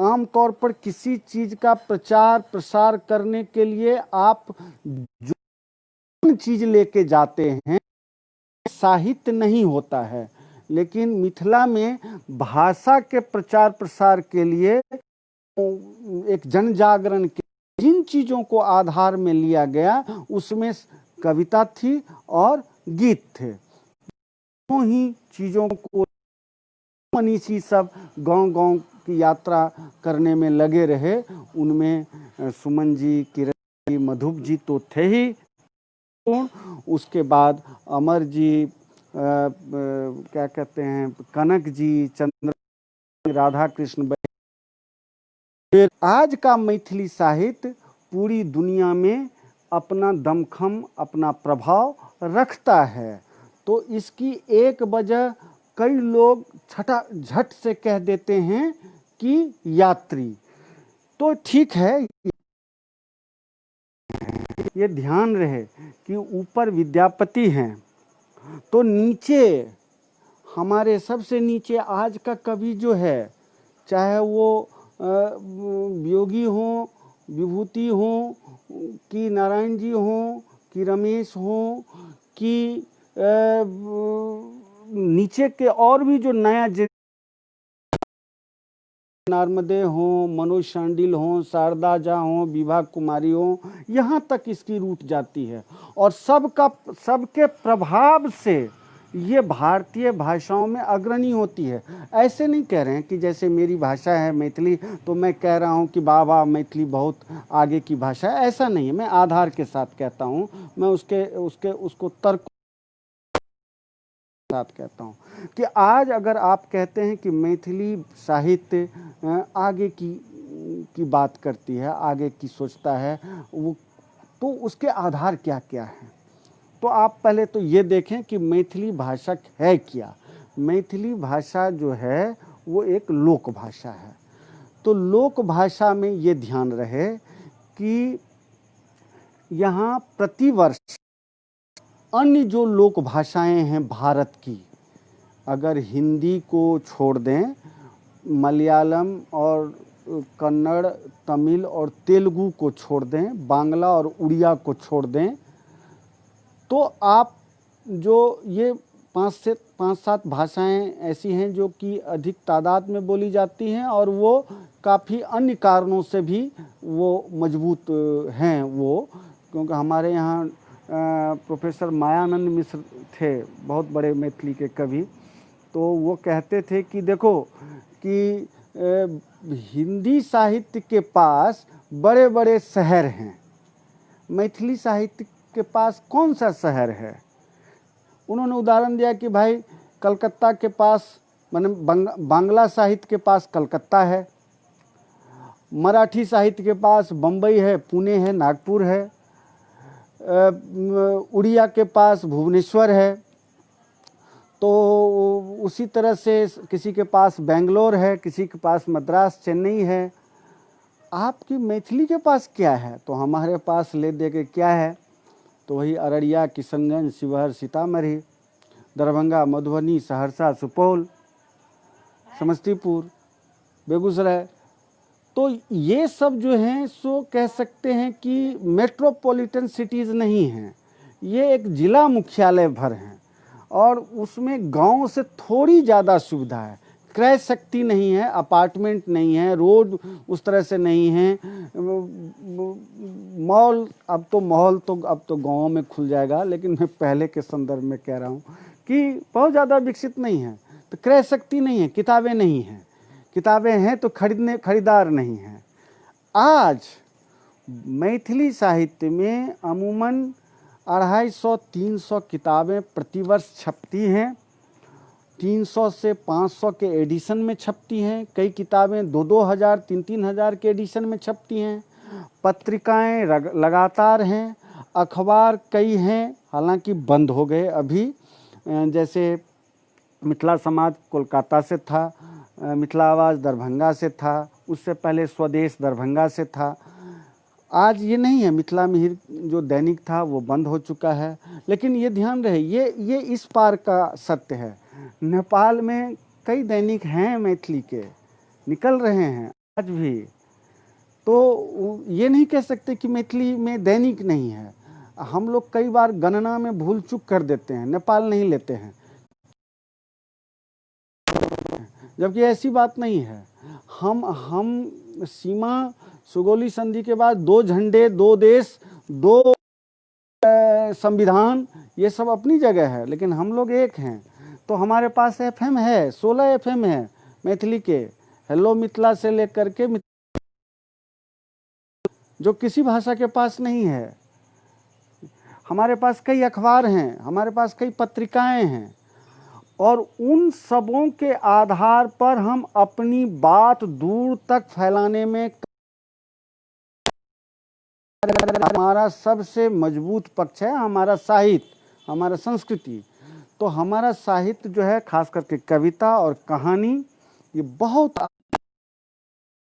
आमतौर पर किसी चीज का प्रचार प्रसार करने के लिए आप जो चीज लेके जाते हैं साहित्य नहीं होता है, लेकिन मिथिला में भाषा के प्रचार प्रसार के लिए एक जन जागरण के जिन चीजों को आधार में लिया गया उसमें कविता थी और गीत थे। दोनों ही चीजों को मनीषी सब गांव-गांव की यात्रा करने में लगे रहे। उनमें सुमन जी, किरण जी, मधुप जी तो थे ही। उसके बाद अमर जी, क्या कहते हैं, कनक जी, चंद्र, राधा कृष्ण। फिर आज का मैथिली साहित्य पूरी दुनिया में अपना दमखम, अपना प्रभाव रखता है। तो इसकी एक वजह कई लोग झट से कह देते हैं कि यात्री। तो ठीक है, ये ध्यान रहे कि ऊपर विद्यापति हैं, तो नीचे हमारे सबसे नीचे आज का कवि जो है, चाहे वो योगी हों, विभूति हों, कि नारायण जी हों, कि रमेश हों, कि नीचे के और भी जो नया नर्मदे हों, मनोज शांडिल हों, शारदा जा हों, विभा कुमारी हों, यहाँ तक इसकी रूट जाती है। और सबके प्रभाव से ये भारतीय भाषाओं में अग्रणी होती है। ऐसे नहीं कह रहे हैं कि जैसे मेरी भाषा है मैथिली तो मैं कह रहा हूँ कि वाह मैथिली बहुत आगे की भाषा है, ऐसा नहीं है। मैं आधार के साथ कहता हूँ, मैं उसको तर्क साथ कहता हूँ कि आज अगर आप कहते हैं कि मैथिली साहित्य आगे की बात करती है, आगे की सोचता है, वो तो उसके आधार क्या क्या हैं। तो आप पहले तो ये देखें कि मैथिली भाषा है क्या। मैथिली भाषा जो है वो एक लोक भाषा है। तो लोक भाषा में ये ध्यान रहे कि यहाँ प्रतिवर्ष अन्य जो लोक भाषाएं हैं भारत की, अगर हिंदी को छोड़ दें, मलयालम और कन्नड़, तमिल और तेलुगु को छोड़ दें, बांग्ला और उड़िया को छोड़ दें, तो आप जो ये 5-7 भाषाएं ऐसी हैं जो कि अधिक तादाद में बोली जाती हैं और वो काफ़ी अन्य कारणों से भी वो मजबूत हैं वो, क्योंकि हमारे यहाँ प्रोफेसर मायानंद मिश्र थे, बहुत बड़े मैथिली के कवि, तो वो कहते थे कि देखो कि हिंदी साहित्य के पास बड़े बड़े शहर हैं, मैथिली साहित्य के पास कौन सा शहर है। उन्होंने उदाहरण दिया कि भाई कलकत्ता के पास, माने बांग्ला साहित्य के पास कलकत्ता है, मराठी साहित्य के पास बम्बई है, पुणे है, नागपुर है, उड़िया के पास भुवनेश्वर है, तो उसी तरह से किसी के पास बेंगलोर है, किसी के पास मद्रास, चेन्नई है। आपकी मैथिली के पास क्या है? तो हमारे पास ले दे के क्या है, तो वही अररिया, किशनगंज, शिवहर, सीतामढ़ी, दरभंगा, मधुबनी, सहरसा, सुपौल, समस्तीपुर, बेगूसराय। तो ये सब जो हैं सो कह सकते हैं कि मेट्रोपॉलिटन सिटीज़ नहीं हैं, ये एक ज़िला मुख्यालय भर हैं और उसमें गांव से थोड़ी ज़्यादा सुविधा है, क्रय शक्ति नहीं है, अपार्टमेंट नहीं है, रोड उस तरह से नहीं है, मॉल, अब तो गाँव में खुल जाएगा, लेकिन मैं पहले के संदर्भ में कह रहा हूँ कि बहुत ज़्यादा विकसित नहीं है, तो क्रय शक्ति नहीं है, किताबें नहीं हैं, किताबें हैं तो खरीदार नहीं हैं। आज मैथिली साहित्य में अमूमन 250-300 किताबें प्रतिवर्ष छपती हैं, 300 से 500 के एडिशन में छपती हैं, कई किताबें 2-2 हज़ार 3-3 हज़ार के एडिशन में छपती हैं, पत्रिकाएं लगातार हैं, अखबार कई हैं, हालांकि बंद हो गए अभी, जैसे मिथिला समाज कोलकाता से था, मिथिला आवाज़ दरभंगा से था, उससे पहले स्वदेश दरभंगा से था। आज ये नहीं है, मिथिला मिहिर जो दैनिक था वो बंद हो चुका है। लेकिन ये ध्यान रहे, ये इस पार का सत्य है, नेपाल में कई दैनिक हैं मैथिली के, निकल रहे हैं आज भी। तो ये नहीं कह सकते कि मैथिली में दैनिक नहीं है। हम लोग कई बार गणना में भूल चूक कर देते हैं, नेपाल नहीं लेते हैं, जबकि ऐसी बात नहीं है। हम सीमा सुगौली संधि के बाद 2 झंडे, 2 देश, 2 संविधान, ये सब अपनी जगह है, लेकिन हम लोग एक हैं। तो हमारे पास एफएम है, 16 एफएम है मैथिली के, हेलो मिथिला से लेकर के जो किसी भाषा के पास नहीं है। हमारे पास कई अखबार हैं, हमारे पास कई पत्रिकाएं हैं, और उन सबों के आधार पर हम अपनी बात दूर तक फैलाने में, हमारा सबसे मजबूत पक्ष है हमारा साहित्य, हमारा संस्कृति। तो हमारा साहित्य जो है, खास करके कविता और कहानी, ये बहुत,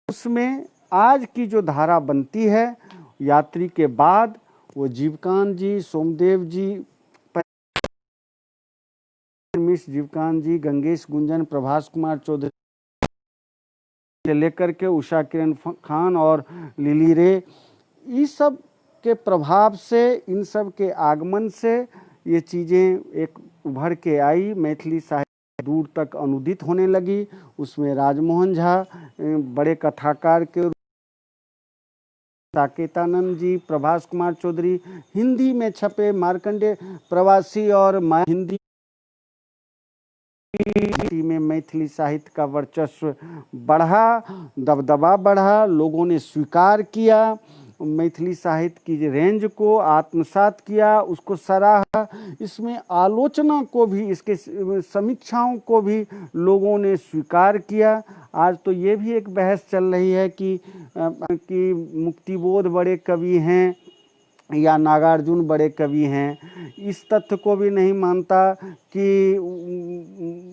उसमें आज की जो धारा बनती है यात्री के बाद, वो जीवकांत जी, सोमदेव जी, मिश्र जीवकांत जी, गंगेश गुंजन, प्रभास कुमार चौधरी से लेकर के उषा किरण खान और लिली रे, इस सब के प्रभाव से, इन सब के आगमन से ये चीज़ें एक उभर के आई, मैथिली साहित्य दूर तक अनुदित होने लगी। उसमें राजमोहन झा बड़े कथाकार के, साकेतानंद जी, प्रभास कुमार चौधरी, हिंदी में छपे मार्कंडे प्रवासी और हिंदी में मैथिली साहित्य का वर्चस्व बढ़ा, दबदबा बढ़ा, लोगों ने स्वीकार किया, मैथिली साहित्य की रेंज को आत्मसात किया, उसको सराहा। इसमें आलोचना को भी, इसके समीक्षाओं को भी लोगों ने स्वीकार किया। आज तो ये भी एक बहस चल रही है कि मुक्तिबोध बड़े कवि हैं या नागार्जुन बड़े कवि हैं। इस तथ्य को भी नहीं मानता कि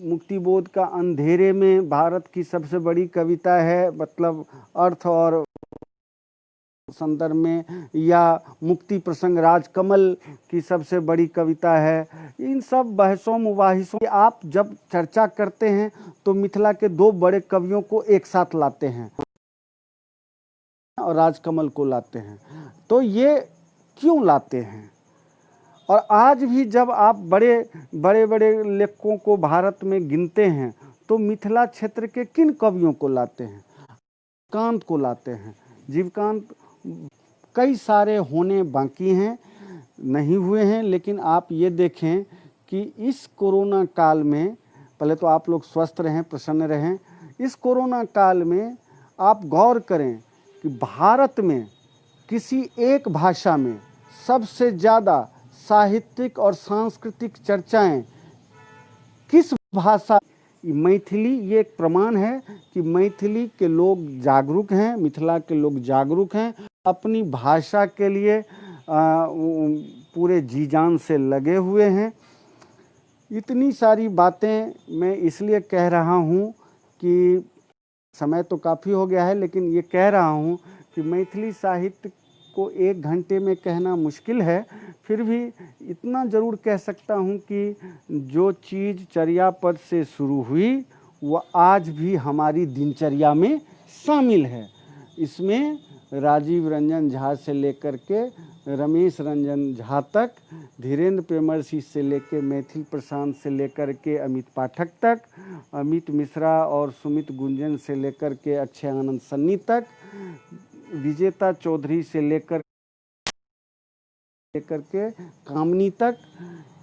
मुक्तिबोध का अंधेरे में भारत की सबसे बड़ी कविता है, मतलब अर्थ और संदर्भ में, या मुक्ति प्रसंग राजकमल की सबसे बड़ी कविता है। इन सब बहसों मुबाहिसों की आप जब चर्चा करते हैं तो मिथिला के दो बड़े कवियों को एक साथ लाते हैं और राजकमल को लाते हैं। तो ये क्यों लाते हैं? और आज भी जब आप बड़े बड़े लेखकों को भारत में गिनते हैं तो मिथिला क्षेत्र के किन कवियों को लाते हैं? जीवकांत को लाते हैं। जीवकांत कई सारे होने बाकी हैं, नहीं हुए हैं, लेकिन आप ये देखें कि इस कोरोना काल में, पहले तो आप लोग स्वस्थ रहें, प्रसन्न रहें। इस कोरोना काल में आप गौर करें कि भारत में किसी एक भाषा में सबसे ज़्यादा साहित्यिक और सांस्कृतिक चर्चाएं किस भाषा? मैथिली। ये एक प्रमाण है कि मैथिली के लोग जागरूक हैं, मिथिला के लोग जागरूक हैं, अपनी भाषा के लिए पूरे जी जान से लगे हुए हैं। इतनी सारी बातें मैं इसलिए कह रहा हूँ कि समय तो काफ़ी हो गया है, लेकिन ये कह रहा हूँ कि मैथिली साहित्य को 1 घंटे में कहना मुश्किल है, फिर भी इतना ज़रूर कह सकता हूँ कि जो चीज़ चर्या पद से शुरू हुई वो आज भी हमारी दिनचर्या में शामिल है। इसमें राजीव रंजन झा से लेकर के रमेश रंजन झा तक, धीरेन्द्र प्रेमर्षि से लेकर मैथिल प्रशांत से लेकर के अमित पाठक तक, अमित मिश्रा और सुमित गुंजन से लेकर के अक्षय आनंद सन्नी तक, विजेता चौधरी से लेकर के कामनी तक,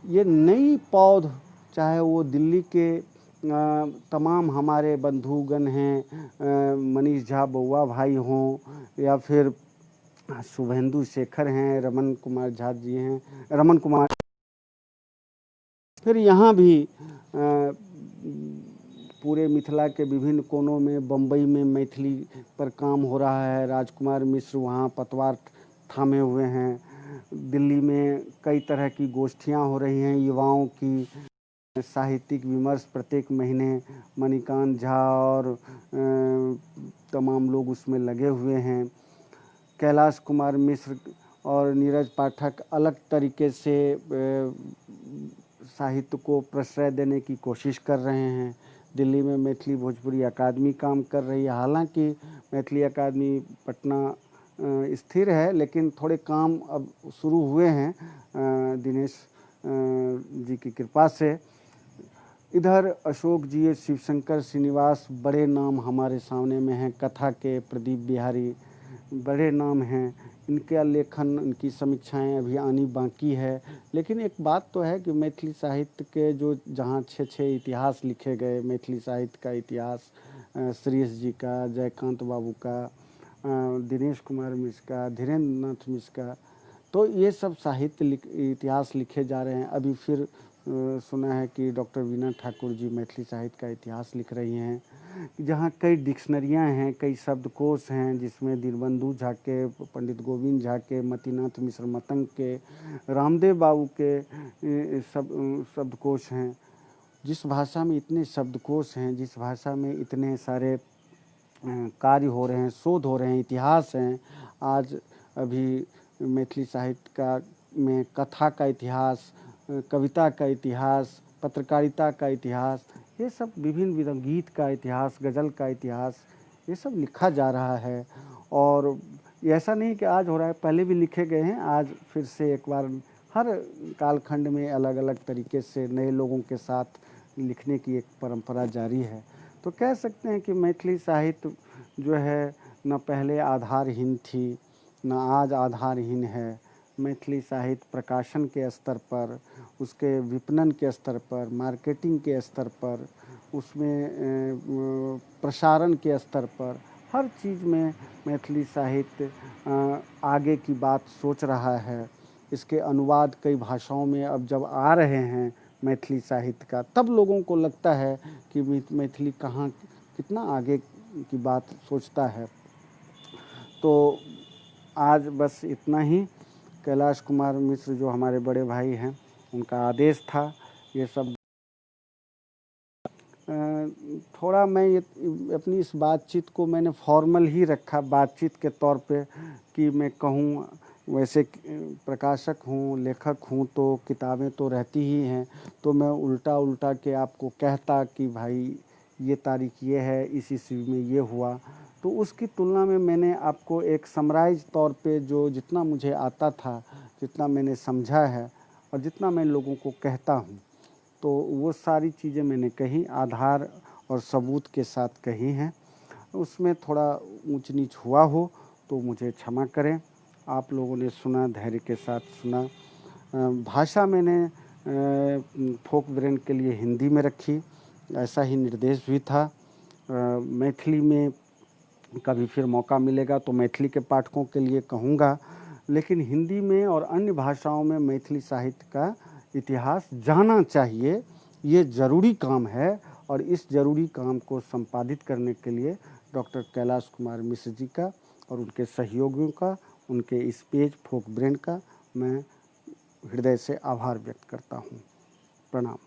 ये नई पौध, चाहे वो दिल्ली के तमाम हमारे बंधुगण हैं, मनीष झा बउआ भाई हों, या फिर शुभेंदु शेखर हैं, रमन कुमार झा जी हैं, रमन कुमार, फिर यहाँ भी पूरे मिथिला के विभिन्न कोनों में, बम्बई में मैथिली पर काम हो रहा है। राजकुमार मिश्र वहाँ पतवार थामे हुए हैं। दिल्ली में कई तरह की गोष्ठियाँ हो रही हैं युवाओं की, साहित्यिक विमर्श प्रत्येक महीने मणिकांत झा और तमाम लोग उसमें लगे हुए हैं। कैलाश कुमार मिश्र और नीरज पाठक अलग तरीके से साहित्य को प्रश्रय देने की कोशिश कर रहे हैं। दिल्ली में मैथिली भोजपुरी अकादमी काम कर रही है। हालांकि मैथिली अकादमी पटना स्थिर है, लेकिन थोड़े काम अब शुरू हुए हैं दिनेश जी की कृपा से। इधर अशोक जी, शिवशंकर श्रीनिवास बड़े नाम हमारे सामने में हैं। कथा के प्रदीप बिहारी बड़े नाम हैं। इनका लेखन, इनकी समीक्षाएं अभी आनी बाकी है। लेकिन एक बात तो है कि मैथिली साहित्य के जो जहाँ 6 इतिहास लिखे गए, मैथिली साहित्य का इतिहास श्रीश जी का, जयकांत बाबू का, दिनेश कुमार मिश्र का, धीरेन्द्र नाथ मिश्र का, तो ये सब साहित्य इतिहास लिखे जा रहे हैं। अभी फिर सुना है कि डॉक्टर वीना ठाकुर जी मैथिली साहित्य का इतिहास लिख रही हैं, जहाँ कई डिक्शनरियाँ हैं, कई शब्दकोश हैं, जिसमें दीनबंधु झा के, पंडित गोविंद झा के, मतिनाथ मिश्र मतंग के, रामदेव बाबू के शब्दकोश हैं। जिस भाषा में इतने शब्दकोश हैं, जिस भाषा में इतने सारे कार्य हो रहे हैं, शोध हो रहे हैं, इतिहास हैं, आज अभी मैथिली साहित्य का में कथा का इतिहास, कविता का इतिहास, पत्रकारिता का इतिहास, ये सब विभिन्न गीत का इतिहास, गज़ल का इतिहास, ये सब लिखा जा रहा है। और ऐसा नहीं कि आज हो रहा है, पहले भी लिखे गए हैं। आज फिर से एक बार हर कालखंड में अलग अलग तरीके से नए लोगों के साथ लिखने की एक परंपरा जारी है। तो कह सकते हैं कि मैथिली साहित्य जो है न पहले आधारहीन थी, न आज आधारहीन है। मैथिली साहित्य प्रकाशन के स्तर पर, उसके विपणन के स्तर पर, मार्केटिंग के स्तर पर, उसमें प्रसारण के स्तर पर, हर चीज़ में मैथिली साहित्य आगे की बात सोच रहा है। इसके अनुवाद कई भाषाओं में अब जब आ रहे हैं मैथिली साहित्य का, तब लोगों को लगता है कि मैथिली कहाँ कितना आगे की बात सोचता है। तो आज बस इतना ही। कैलाश कुमार मिश्र जो हमारे बड़े भाई हैं, उनका आदेश था ये सब थोड़ा मैं ये अपनी इस बातचीत को मैंने फॉर्मल ही रखा बातचीत के तौर पे कि मैं कहूँ। वैसे प्रकाशक हूँ, लेखक हूँ, तो किताबें तो रहती ही हैं, तो मैं उल्टा उल्टा के आपको कहता कि भाई ये तारीख ये है, इस ईस्वी में ये हुआ। तो उसकी तुलना में मैंने आपको एक समराइज तौर पे जो जितना मुझे आता था, जितना मैंने समझा है और जितना मैं लोगों को कहता हूँ, तो वो सारी चीज़ें मैंने कही, आधार और सबूत के साथ कही हैं। उसमें थोड़ा ऊंच नीच हुआ हो तो मुझे क्षमा करें। आप लोगों ने सुना, धैर्य के साथ सुना। भाषा मैंने फोक ब्रेन के लिए हिंदी में रखी, ऐसा ही निर्देश भी था। मैथिली में कभी फिर मौका मिलेगा तो मैथिली के पाठकों के लिए कहूँगा, लेकिन हिंदी में और अन्य भाषाओं में मैथिली साहित्य का इतिहास जाना चाहिए, ये ज़रूरी काम है। और इस ज़रूरी काम को संपादित करने के लिए डॉक्टर कैलाश कुमार मिश्र जी का और उनके सहयोगियों का, उनके इस पेज फोक ब्रेन का मैं हृदय से आभार व्यक्त करता हूँ। प्रणाम।